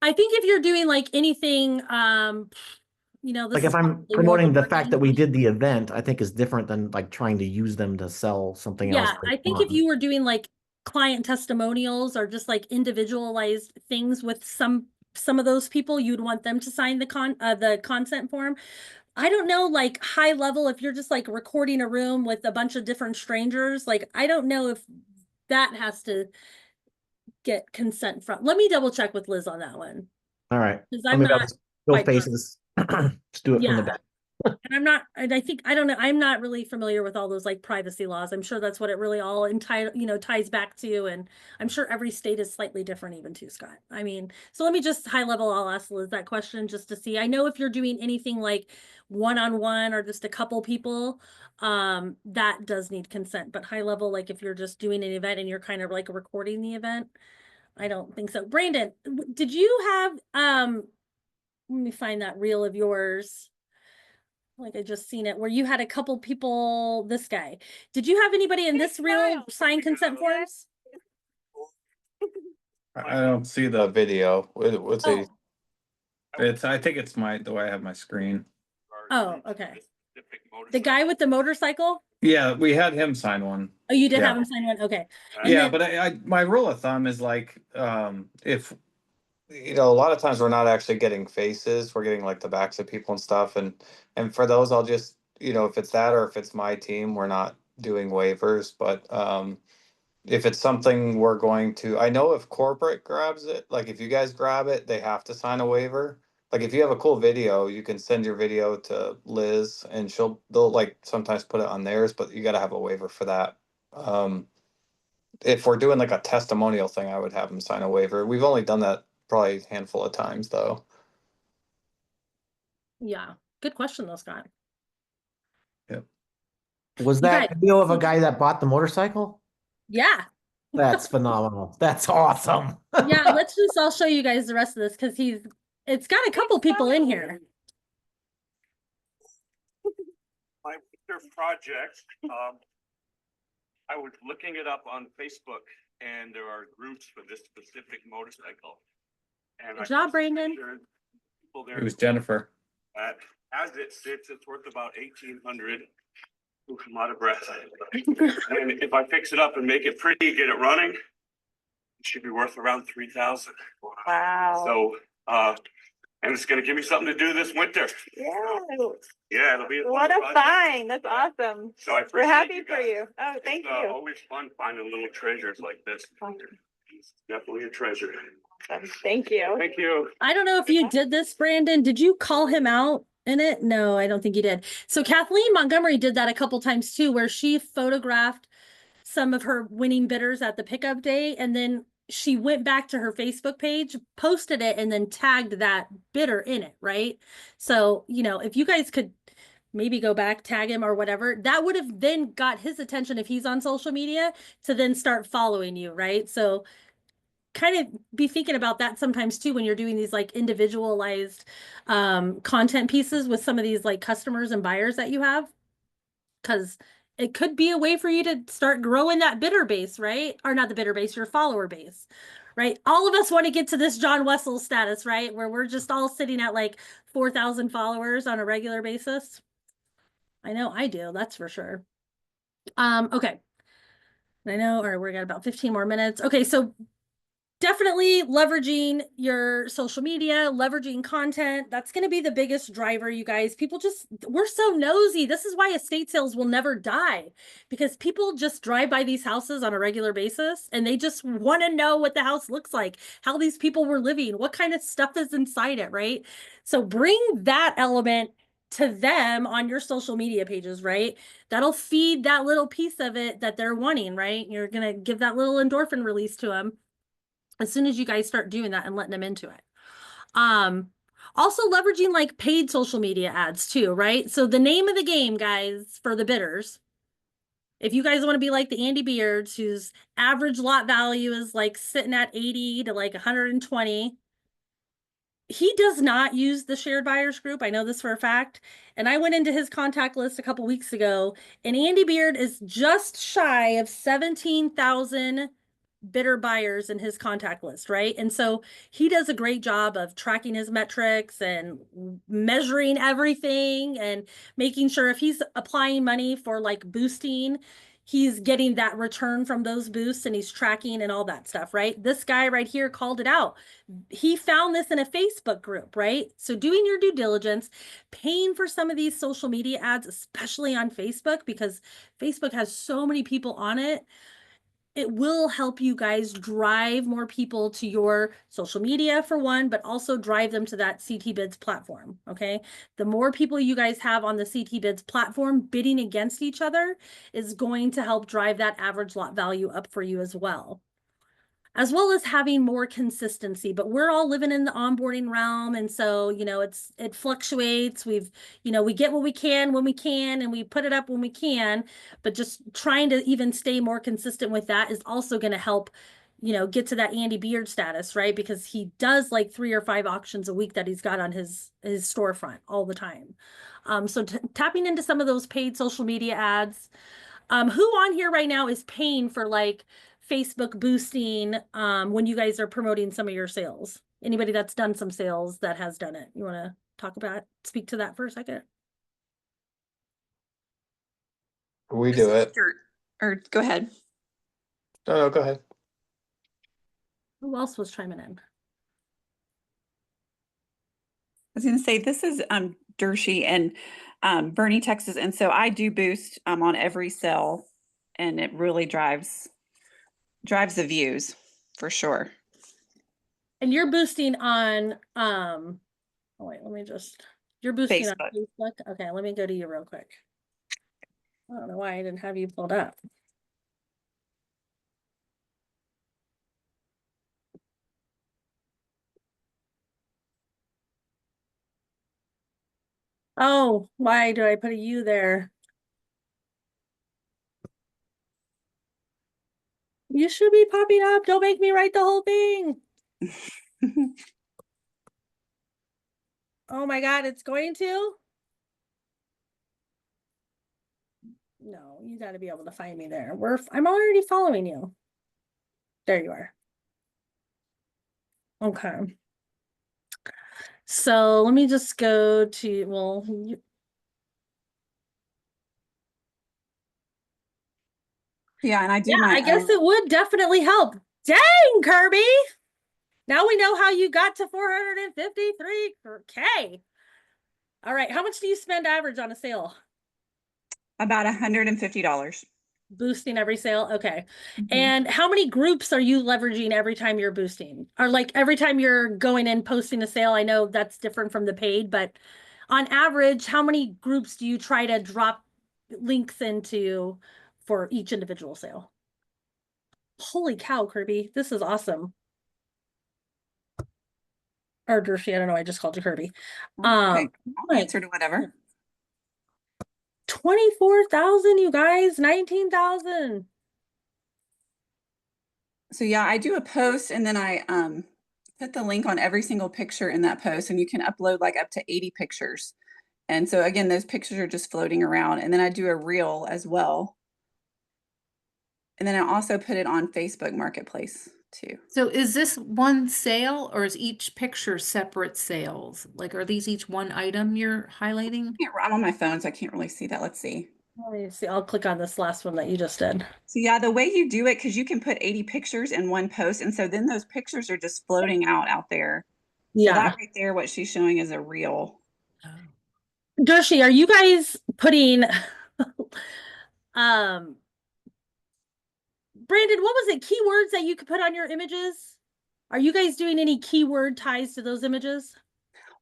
Speaker 1: I think if you're doing like anything, you know, this
Speaker 2: Like
Speaker 1: is
Speaker 2: if I'm
Speaker 1: probably more of a
Speaker 2: promoting the fact
Speaker 1: marketing
Speaker 2: that we
Speaker 1: question.
Speaker 2: did the event, I think is different than like trying to use them to sell something else.
Speaker 1: Yeah, I think if you were doing like client testimonials or just like individualized things with some of those people, you'd want them to sign the consent form. I don't know, like high level, if you're just like recording a room with a bunch of different strangers, like I don't know if that has to get consent from. Let me double check with Liz on that one.
Speaker 2: All right.
Speaker 1: Because
Speaker 2: Or
Speaker 1: I'm
Speaker 2: maybe I'll
Speaker 1: not
Speaker 2: just go
Speaker 1: quite sure.
Speaker 2: faces. Just do it from the
Speaker 1: Yeah.
Speaker 2: back.
Speaker 1: And I think, I don't know, I'm not really familiar with all those like privacy laws. I'm sure that's what it really all ties back to. And I'm sure every state is slightly different even too, Scott. I mean, so let me just high level, I'll ask Liz that question just to see. I know if you're doing anything like one-on-one or just a couple people, that does need consent, but high level, like if you're just doing an event and you're kind of like recording the event, I don't think so. Brandon, did you have, let me find that reel of yours. Like I just seen it where you had a couple people, this guy. Did you have anybody in this reel sign consent forms?
Speaker 5: I don't see the video. What's
Speaker 1: Oh,
Speaker 5: I think it's the way I have my screen.
Speaker 1: oh, okay. The guy with the motorcycle?
Speaker 5: Yeah, we had him sign one.
Speaker 1: Oh, you did
Speaker 5: Yeah.
Speaker 1: have him sign one? Okay. And
Speaker 5: Yeah,
Speaker 1: then-
Speaker 5: but my rule of thumb is like, if, a lot of times we're not actually getting faces, we're getting like the backs of people and stuff. And for those, I'll just, if it's that, or if it's my team, we're not doing waivers, but, if it's something we're going to, I know if corporate grabs it, like if you guys grab it, they have to sign a waiver. Like if you have a cool video, you can send your video to Liz and they'll like sometimes put it on theirs, but you gotta have a waiver for that. If we're doing like a testimonial thing, I would have them sign a waiver. We've only done that probably a handful of times though.
Speaker 1: yeah, good question though, Scott.
Speaker 2: Was
Speaker 1: You
Speaker 2: that
Speaker 1: guys-
Speaker 2: video of a guy that bought the motorcycle?
Speaker 1: Yeah.
Speaker 2: That's phenomenal. That's awesome.
Speaker 1: Yeah, I'll show you guys the rest of this because it's got a couple people in here.
Speaker 8: My winter project, I was looking it up on Facebook and there are groups for this specific motorcycle. And
Speaker 1: Good job, Brandon.
Speaker 8: People
Speaker 5: It
Speaker 8: there,
Speaker 5: was Jennifer.
Speaker 8: as it sits, it's worth about 1,800. Oof, I'm out of breath. And if I fix it up and make it pretty, get it running, it should be worth around 3,000.
Speaker 9: Wow.
Speaker 8: So, and it's gonna give me something to do this winter.
Speaker 9: Yeah.
Speaker 8: Yeah, it'll be.
Speaker 9: What
Speaker 8: fun
Speaker 9: a
Speaker 8: project.
Speaker 9: find. That's awesome.
Speaker 8: So I
Speaker 9: We're
Speaker 8: appreciate
Speaker 9: happy for
Speaker 8: guys.
Speaker 9: you. Oh, thank
Speaker 8: It's
Speaker 9: you.
Speaker 8: always fun finding little treasures like this. It's definitely a treasure.
Speaker 9: Awesome. Thank you.
Speaker 8: Thank you.
Speaker 1: I don't know if you did this, Brandon. Did you call him out in it? No, I don't think you did. So Kathleen Montgomery did that a couple times too, where she photographed some of her winning bidders at the pickup day, and then she went back to her Facebook page, posted it, and then tagged that bidder in it, right? So, if you guys could maybe go back, tag him or whatever, that would have then got his attention if he's on social media to then start following you, right? So kind of be thinking about that sometimes too when you're doing these like individualized content pieces with some of these like customers and buyers that you have, because it could be a way for you to start growing that bidder base, right? Or not the bidder base, your follower base, right? All of us want to get to this John Wessel status, right? Where we're just all sitting at like 4,000 followers on a regular basis. I know I do, that's for sure. Okay. I know, or we got about 15 more minutes. Okay, so definitely leveraging your social media, leveraging content. That's going to be the biggest driver, you guys. We're so nosy. This is why estate sales will never die, because people just drive by these houses on a regular basis and they just want to know what the house looks like, how these people were living, what kind of stuff is inside it, right? So bring that element to them on your social media pages, right? That'll feed that little piece of it that they're wanting, right? You're going to give that little endorphin release to them as soon as you guys start doing that and letting them into it. Also leveraging like paid social media ads too, right? So the name of the game, guys, for the bidders, if you guys want to be like the Andy Beards, whose average lot value is like sitting at 80 to like 120, he does not use the shared buyers group. I know this for a fact. And I went into his contact list a couple weeks ago, and Andy Beard is just shy of 17,000 bidder buyers in his contact list, right? And so he does a great job of tracking his metrics and measuring everything and making sure if he's applying money for like boosting, he's getting that return from those boosts and he's tracking and all that stuff, right? This guy right here called it out. He found this in a Facebook group, right? So doing your due diligence, paying for some of these social media ads, especially on Facebook, because Facebook has so many people on it. It will help you guys drive more people to your social media for one, but also drive them to that CT Bids platform, okay? The more people you guys have on the CT Bids platform bidding against each other is going to help drive that average lot value up for you as well as having more consistency. But we're all living in the onboarding realm, and so it fluctuates. We get what we can when we can, and we put it up when we can, but just trying to even stay more consistent with that is also going to help get to that Andy Beard status, right? Because he does like 3 or 5 auctions a week that he's got on his storefront all the time. So tapping into some of those paid social media ads. Who on here right now is paying for like Facebook boosting when you guys are promoting some of your sales? Anybody that's done some sales that has done it? You want to speak to that for a second?
Speaker 5: We do it.
Speaker 10: Or go ahead.
Speaker 5: No, go ahead.
Speaker 1: Who else was chiming in?
Speaker 10: I was going to say, this is Dershie and Bernie, Texas. And so I do boost on every sale, and it really drives the views for sure.
Speaker 1: And you're boosting on oh wait, you're boosting
Speaker 10: Facebook.
Speaker 1: on Facebook. Okay, let me go to you real quick. I don't know why I didn't have you pulled up. Oh, why do I put a U there? You should be popping up. Don't make me write the whole thing. Oh my God, it's going to? No, you got to be able to find me there. I'm already following you. There you are. Okay. So let me just go to, well,
Speaker 10: yeah, and I do
Speaker 1: I guess it would definitely help. Dang, Kirby. Now we know how you got to 453K. All right. How much do you spend average on a sale?
Speaker 10: About $150.
Speaker 1: Boosting every sale. Okay. And how many groups are you leveraging every time you're boosting? Or like every time you're going and posting a sale? I know that's different from the paid, but on average, how many groups do you try to drop links into for each individual sale? Holy cow, Kirby. This is awesome. Or Dershie, I don't know. I just called you Kirby.
Speaker 10: Okay. I'll answer to whatever.
Speaker 1: 24,000, you guys, 19,000.
Speaker 10: So yeah, I do a post, and then I put the link on every single picture in that post, and you can upload like up to 80 pictures. And so again, those pictures are just floating around. And then I do a reel as well. And then I also put it on Facebook Marketplace too.
Speaker 3: So is this one sale, or is each picture separate sales? Like, are these each one item you're highlighting?
Speaker 10: I'm on my phone, so I can't really see that. Let's see.
Speaker 1: Let me see. I'll click on this last one that you just did.
Speaker 10: So yeah, the way you do it, because you can put 80 pictures in one post. And so then those pictures are just floating out there.
Speaker 1: Yeah.
Speaker 10: So that right there, what she's showing is a reel.
Speaker 1: Dershie, are you guys putting Brandon, what was it? Keywords that you could put on your images? Are you guys doing any keyword ties to those images?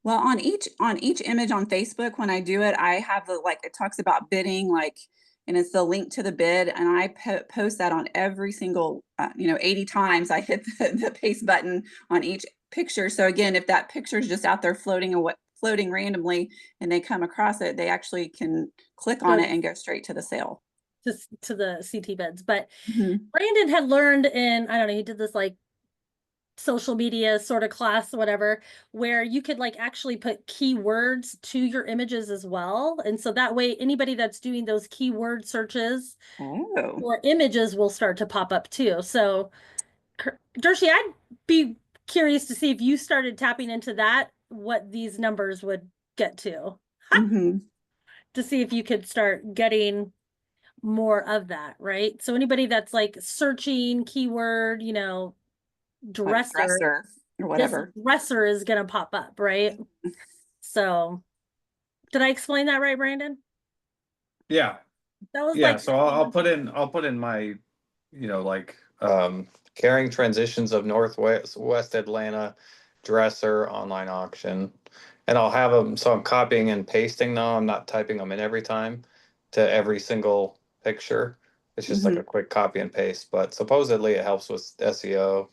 Speaker 10: Well, on each image on Facebook, when I do it, I have the like it talks about bidding, like, and it's the link to the bid, and I post that on every single, 80 times I hit the paste button on each picture. So again, if that picture is just out there floating randomly, and they come across it, they actually can click on it and go straight to the sale.
Speaker 1: Just to the CT bids. But
Speaker 10: Mhm.
Speaker 1: Brandon had learned in, I don't know, he did this like social media sort of class, whatever, where you could like actually put keywords to your images as well. And so that way, anybody that's doing those keyword searches
Speaker 10: Oh.
Speaker 1: or images will start to pop up too. So, Dershi, I'd be curious to see if you started tapping into that, what these numbers would get to see if you could start getting more of that, right? So anybody that's like searching keyword,
Speaker 10: Like
Speaker 1: dresser,
Speaker 10: dresser or
Speaker 1: this
Speaker 10: whatever.
Speaker 1: dresser is going to pop up, right? So did I explain that right, Brandon?
Speaker 5: Yeah.
Speaker 1: That was
Speaker 5: Yeah,
Speaker 1: like,
Speaker 5: so I'll put in my, like, carrying transitions of West Atlanta dresser online auction. And I'll have them, so I'm copying and pasting now. I'm not typing them in every time to every single picture. It's just like a quick copy and paste, but supposedly it helps with SEO.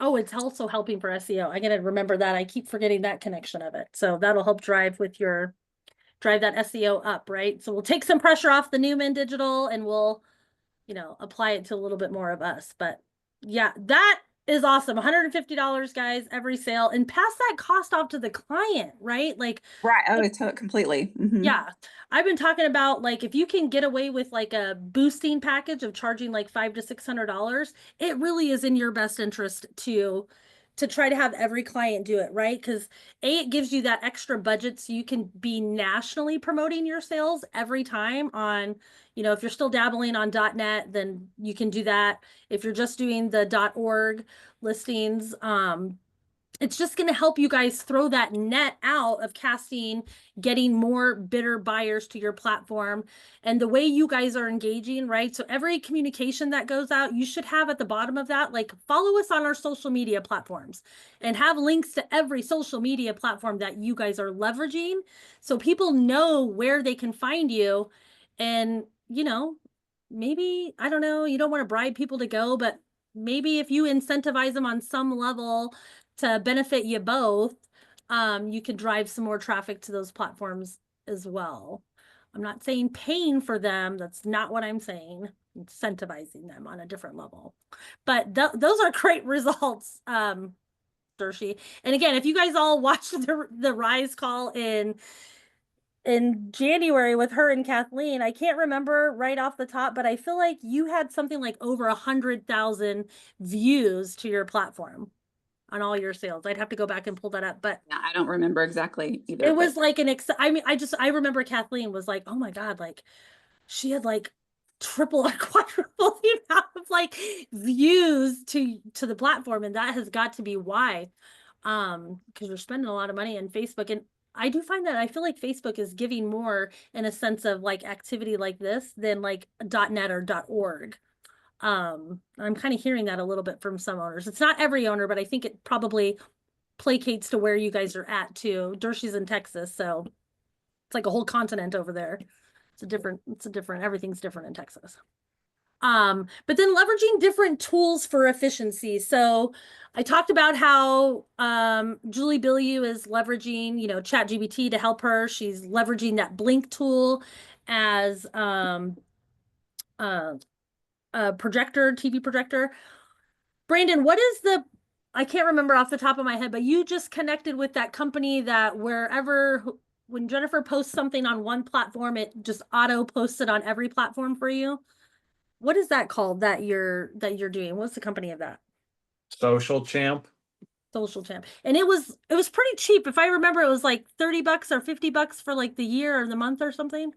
Speaker 1: oh, it's also helping for SEO. I gotta remember that. I keep forgetting that connection of it. So that'll help drive that SEO up, right? So we'll take some pressure off the Newman Digital and we'll, apply it to a little bit more of us. But yeah, that is awesome. $150, guys, every sale, and pass that cost off to the client, right? Like,
Speaker 10: Right. Oh, it's completely.
Speaker 1: yeah, I've been talking about like if you can get away with like a boosting package of charging like $500 to $600, it really is in your best interest to try to have every client do it, right? Because it gives you that extra budget so you can be nationally promoting your sales every time on, if you're still dabbling on .net, then you can do that. If you're just doing the .org listings, it's just going to help you guys throw that net out of casting, getting more bidder buyers to your platform. And the way you guys are engaging, right? So every communication that goes out, you should have at the bottom of that, like follow us on our social media platforms and have links to every social media platform that you guys are leveraging. So people know where they can find you. And, maybe, I don't know, you don't want to bribe people to go, but maybe if you incentivize them on some level to benefit you both, you can drive some more traffic to those platforms as well. I'm not saying paying for them. That's not what I'm saying. Incentivizing them on a different level. But those are great results, Dershi. And again, if you guys all watched the Rise call in January with her and Kathleen, I can't remember right off the top, but I feel like you had something like over 100,000 views to your platform on all your sales. I'd have to go back and pull that up, but
Speaker 10: Yeah, I don't remember exactly either.
Speaker 1: it was like I remember Kathleen was like, oh my God, like she had like triple or quadruple the amount of like views to the platform. And that has got to be why, because we're spending a lot of money on Facebook. And I do find that I feel like Facebook is giving more in a sense of like activity like this than like .net or .org. I'm kind of hearing that a little bit from some owners. It's not every owner, but I think it probably placates to where you guys are at too. Dershi's in Texas, so it's like a whole continent over there. Everything's different in Texas. But then leveraging different tools for efficiency. So I talked about how Julie Bilyeu is leveraging, ChatGPT to help her. She's leveraging that Blink tool as a projector, TV projector. Brandon, I can't remember off the top of my head, but you just connected with that company that when Jennifer posts something on one platform, it just auto posts it on every platform for you. What is that called that you're doing? What's the company of that?
Speaker 5: Social Champ.
Speaker 1: Social Champ. And it was pretty cheap. If I remember, it was like $30 or $50 for like the year or the month or something.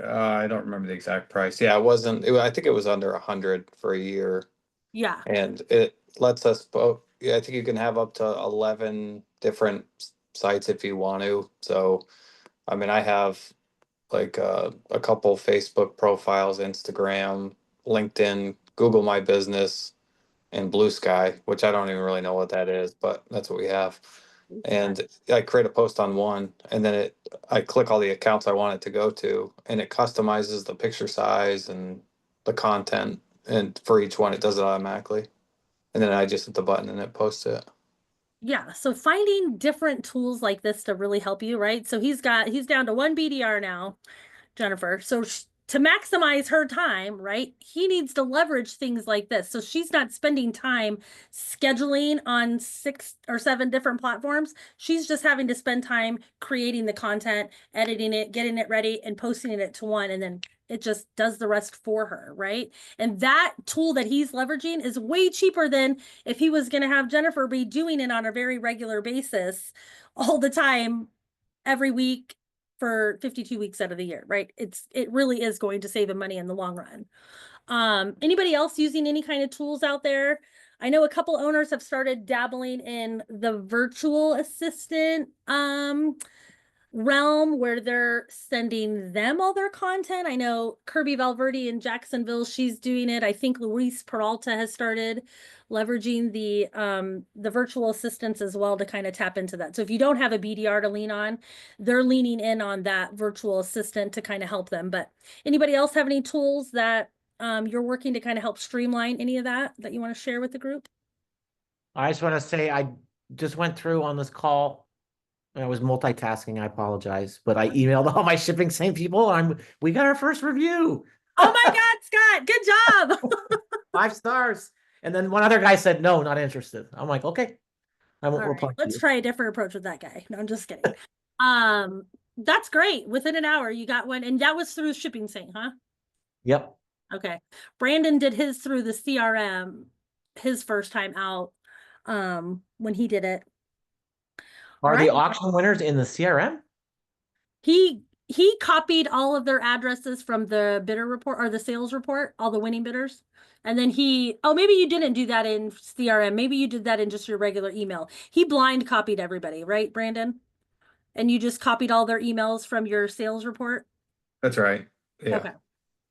Speaker 5: I don't remember the exact price. Yeah, I think it was under 100 for a year.
Speaker 1: Yeah.
Speaker 5: And it lets us both, I think you can have up to 11 different sites if you want to. So, I mean, I have like a couple Facebook profiles, Instagram, LinkedIn, Google My Business, and Blue Sky, which I don't even really know what that is, but that's what we have. And I create a post on one, and then I click all the accounts I want it to go to, and it customizes the picture size and the content. And for each one, it does it automatically. And then I just hit the button and it posts it.
Speaker 1: Yeah, so finding different tools like this to really help you, right? So he's down to 1 BDR now, Jennifer. So to maximize her time, right, he needs to leverage things like this. So she's not spending time scheduling on 6 or 7 different platforms. She's just having to spend time creating the content, editing it, getting it ready, and posting it to one, and then it just does the rest for her, right? And that tool that he's leveraging is way cheaper than if he was going to have Jennifer be doing it on a very regular basis all the time, every week, for 52 weeks out of the year, right? It really is going to save him money in the long run. Anybody else using any kind of tools out there? I know a couple owners have started dabbling in the virtual assistant realm where they're sending them all their content. I know Kirby Valverde in Jacksonville, she's doing it. I think Luis Peralta has started leveraging the virtual assistants as well to kind of tap into that. So if you don't have a BDR to lean on, they're leaning in on that virtual assistant to kind of help them. But anybody else have any tools that you're working to kind of help streamline any of that you want to share with the group?
Speaker 2: I just want to say I just went through on this call. I was multitasking. I apologize, but I emailed all my shipping same people. We got our first review.
Speaker 1: Oh my God, Scott, good job.
Speaker 2: 5 stars. And then one other guy said, no, not interested. I'm like, okay, I won't
Speaker 1: All
Speaker 2: reply.
Speaker 1: right, let's try a different approach with that guy. No, I'm just kidding. That's great. Within an hour, you got one, and that was through Shipping Sync, huh?
Speaker 2: Yep.
Speaker 1: Okay. Brandon did his through the CRM, his first time out, when he did it.
Speaker 2: Are
Speaker 1: All
Speaker 2: the
Speaker 1: right.
Speaker 2: auction winners in the CRM?
Speaker 1: He copied all of their addresses from the bidder report or the sales report, all the winning bidders. And then maybe you didn't do that in CRM. Maybe you did that in just your regular email. He blind copied everybody, right, Brandon? And you just copied all their emails from your sales report?
Speaker 5: That's right. Yeah.
Speaker 1: Okay.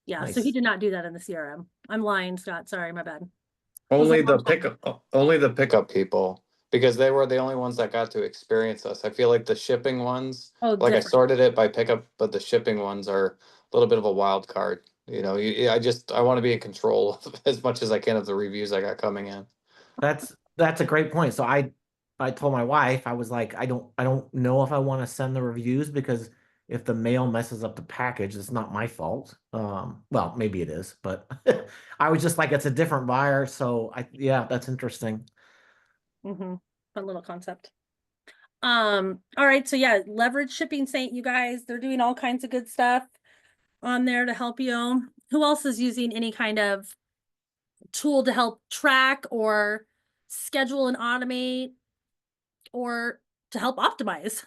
Speaker 1: Yeah, so
Speaker 2: Nice.
Speaker 1: he did not do that in the CRM. I'm lying, Scott. Sorry, my bad.
Speaker 5: Only the pickup people, because they were the only ones that got to experience us. I feel like the shipping ones,
Speaker 1: Oh,
Speaker 5: like I
Speaker 1: different.
Speaker 5: sorted it by pickup, but the shipping ones are a little bit of a wild card. You know, I want to be in control as much as I can of the reviews I got coming in.
Speaker 2: That's a great point. So I told my wife, I was like, I don't know if I want to send the reviews because if the mail messes up the package, it's not my fault. Well, maybe it is, but I was just like, it's a different buyer. So yeah, that's interesting.
Speaker 1: Fun little concept. All right, so yeah, leverage Shipping Saint, you guys. They're doing all kinds of good stuff on there to help you. Who else is using any kind of tool to help track or schedule and automate or to help optimize?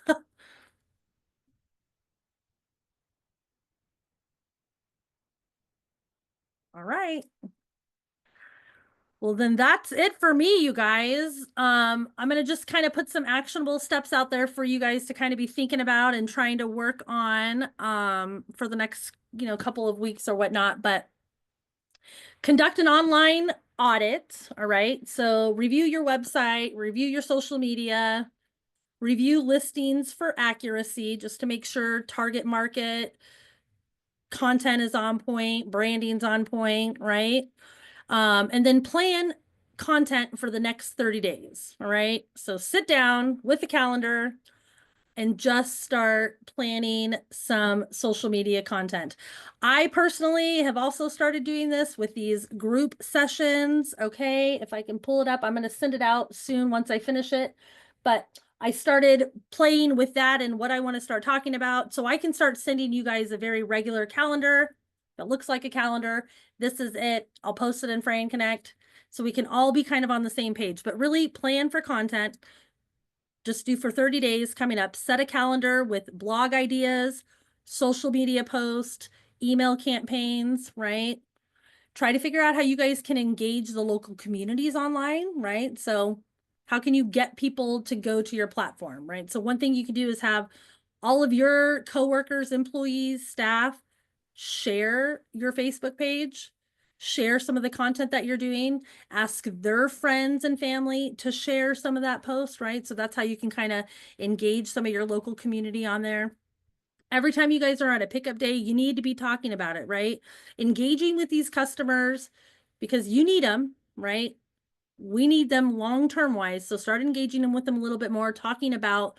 Speaker 1: All right. Well, then that's it for me, you guys. I'm going to just kind of put some actionable steps out there for you guys to kind of be thinking about and trying to work on for the next, couple of weeks or whatnot. But conduct an online audit. All right. So review your website, review your social media, review listings for accuracy, just to make sure target market content is on point, branding's on point, right? And then plan content for the next 30 days. All right. So sit down with the calendar and just start planning some social media content. I personally have also started doing this with these group sessions. Okay. If I can pull it up, I'm going to send it out soon once I finish it. But I started playing with that and what I want to start talking about. So I can start sending you guys a very regular calendar that looks like a calendar. This is it. I'll post it in Frame Connect so we can all be kind of on the same page, but really plan for content. Just do for 30 days coming up, set a calendar with blog ideas, social media posts, email campaigns, right? Try to figure out how you guys can engage the local communities online, right? So how can you get people to go to your platform, right? So one thing you can do is have all of your coworkers, employees, staff share your Facebook page share some of the content that you're doing, ask their friends and family to share some of that post, right? So that's how you can kind of engage some of your local community on there. Every time you guys are on a pickup day, you need to be talking about it, right? Engaging with these customers because you need them, right? We need them long-term wise. So start engaging them with them a little bit more, talking about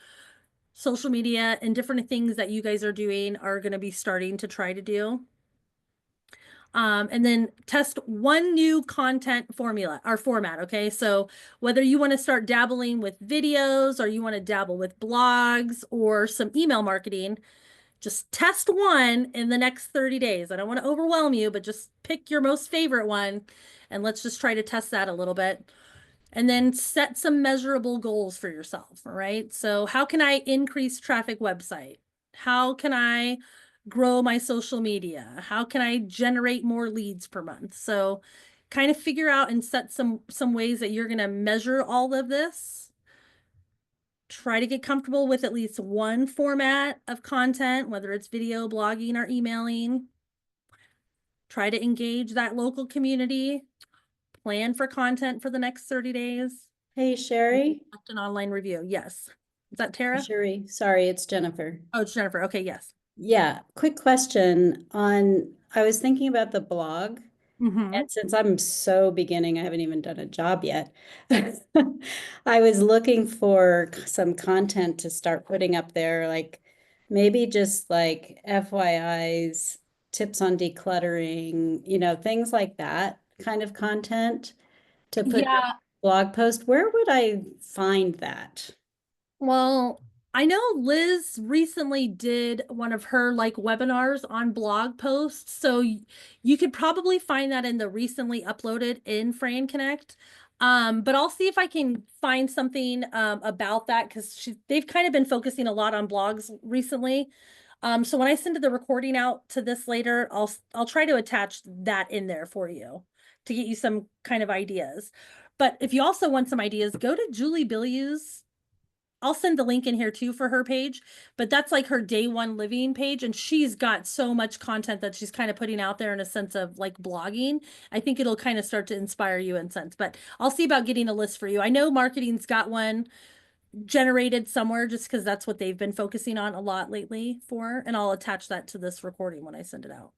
Speaker 1: social media and different things that you guys are doing are going to be starting to try to do. And then test one new content formula or format. Okay. So whether you want to start dabbling with videos or you want to dabble with blogs or some email marketing, just test one in the next 30 days. I don't want to overwhelm you, but just pick your most favorite one and let's just try to test that a little bit. And then set some measurable goals for yourself. All right. So how can I increase traffic website? How can I grow my social media? How can I generate more leads per month? So kind of figure out and set some ways that you're going to measure all of this. Try to get comfortable with at least one format of content, whether it's video, blogging, or emailing. Try to engage that local community. Plan for content for the next 30 days.
Speaker 11: Hey, Sherry.
Speaker 1: An online review. Yes. Is that Tara?
Speaker 11: Sherry, sorry, it's Jennifer.
Speaker 1: Oh, it's Jennifer. Okay, yes.
Speaker 11: Yeah, quick question on, I was thinking about the blog.
Speaker 1: Mm-hmm.
Speaker 11: And since I'm so beginning, I haven't even done a job yet. I was looking for some content to start putting up there, like maybe just like FYIs, tips on decluttering, things like that kind of content to put in a
Speaker 1: Yeah.
Speaker 11: blog post. Where would I find that?
Speaker 1: Well, I know Liz recently did one of her like webinars on blog posts. So you could probably find that in the recently uploaded in Fran Connect. But I'll see if I can find something about that because they've kind of been focusing a lot on blogs recently. So when I send the recording out to this later, I'll try to attach that in there for you to get you some kind of ideas. But if you also want some ideas, go to Julie Bilyeu's. I'll send the link in here too for her page, but that's like her day one living page. And she's got so much content that she's kind of putting out there in a sense of like blogging. I think it'll kind of start to inspire you in sense, but I'll see about getting a list for you. I know marketing's got one generated somewhere just because that's what they've been focusing on a lot lately for, and I'll attach that to this recording when I send it out.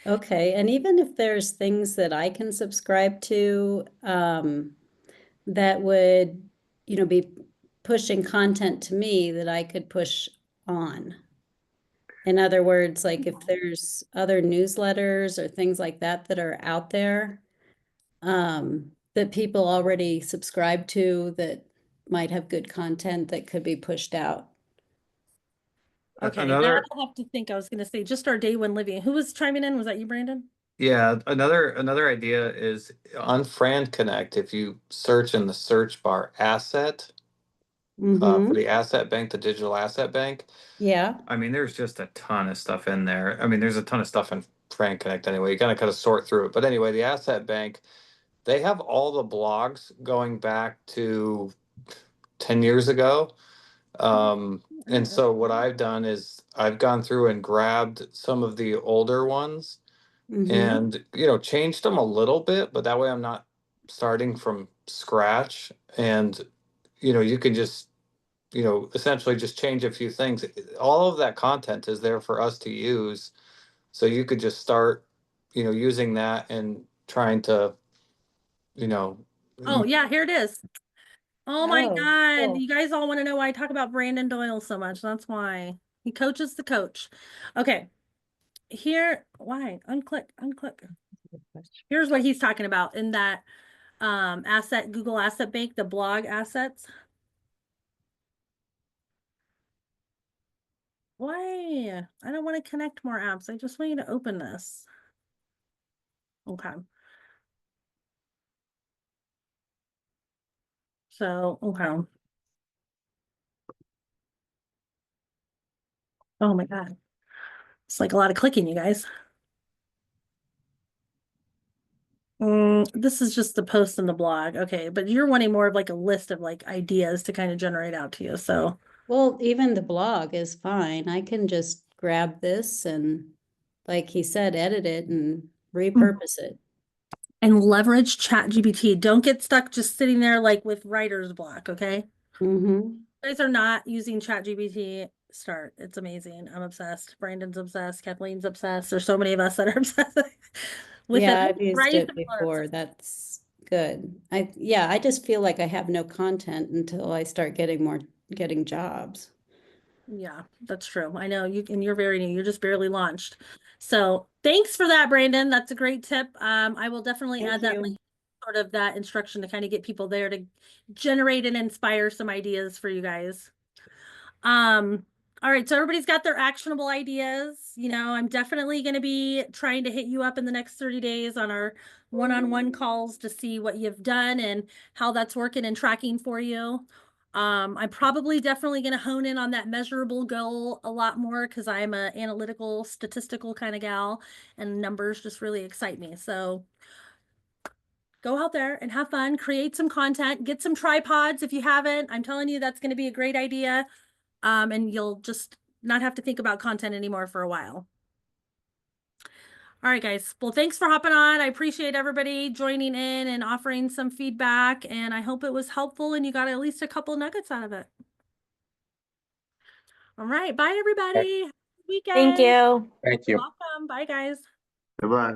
Speaker 11: Okay, and even if there's things that I can subscribe to, that would, be pushing content to me that I could push on. In other words, like if there's other newsletters or things like that that are out there, that people already subscribe to that might have good content that could be pushed out.
Speaker 1: Okay,
Speaker 5: Another,
Speaker 1: I'll have to think. I was going to say just our day one living. Who was chiming in? Was that you, Brandon?
Speaker 5: yeah, another idea is on Fran Connect, if you search in the search bar asset, for the asset bank, the digital asset bank,
Speaker 11: Yeah.
Speaker 5: I mean, there's just a ton of stuff in there. I mean, there's a ton of stuff in Fran Connect anyway. You gotta kind of sort through it. But anyway, the asset bank, they have all the blogs going back to 10 years ago. And so what I've done is I've gone through and grabbed some of the older ones and, changed them a little bit, but that way I'm not starting from scratch. And, you can just, essentially just change a few things. All of that content is there for us to use. So you could just start, using that and trying to,
Speaker 1: Oh, yeah, here it is. Oh my
Speaker 11: Oh,
Speaker 1: God.
Speaker 11: cool.
Speaker 1: You guys all want to know why I talk about Brandon Doyle so much. That's why. He coaches the coach. Okay. Here, why? Unclick. Here's what he's talking about in that Google Asset Bank, the blog assets. Why? I don't want to connect more apps. I just want you to open this. Okay. So, okay. Oh my God. It's like a lot of clicking, you guys. This is just the post in the blog. Okay, but you're wanting more of like a list of like ideas to kind of generate out to you. So,
Speaker 11: Well, even the blog is fine. I can just grab this and, like he said, edit it and repurpose it.
Speaker 1: and leverage ChatGPT. Don't get stuck just sitting there like with writer's block, okay?
Speaker 11: Mm-hmm.
Speaker 1: You guys are not using ChatGPT, start. It's amazing. I'm obsessed. Brandon's obsessed. Kathleen's obsessed. There's so many of us that are obsessed with
Speaker 11: Yeah,
Speaker 1: it.
Speaker 11: I've used
Speaker 1: Bryce,
Speaker 11: it
Speaker 1: people are
Speaker 11: before.
Speaker 1: obsessed.
Speaker 11: That's good. I just feel like I have no content until I start getting jobs.
Speaker 1: Yeah, that's true. I know you, and you're very new. You're just barely launched. So thanks for that, Brandon. That's a great tip. I will definitely
Speaker 11: Thank
Speaker 1: add that
Speaker 11: you.
Speaker 1: link, sort of that instruction to kind of get people there to generate and inspire some ideas for you guys. All right, so everybody's got their actionable ideas. You know, I'm definitely going to be trying to hit you up in the next 30 days on our one-on-one calls to see what you've done and how that's working and tracking for you. I'm probably definitely going to hone in on that measurable goal a lot more because I'm a analytical, statistical kind of gal, and numbers just really excite me. So go out there and have fun, create some content, get some tripods if you haven't. I'm telling you, that's going to be a great idea. And you'll just not have to think about content anymore for a while. All right, guys. Well, thanks for hopping on. I appreciate everybody joining in and offering some feedback, and I hope it was helpful and you got at least a couple nuggets out of it. All right. Bye, everybody. Have a good weekend.
Speaker 9: Thank you.
Speaker 6: Thank you.
Speaker 1: Welcome. Bye, guys.
Speaker 6: Goodbye.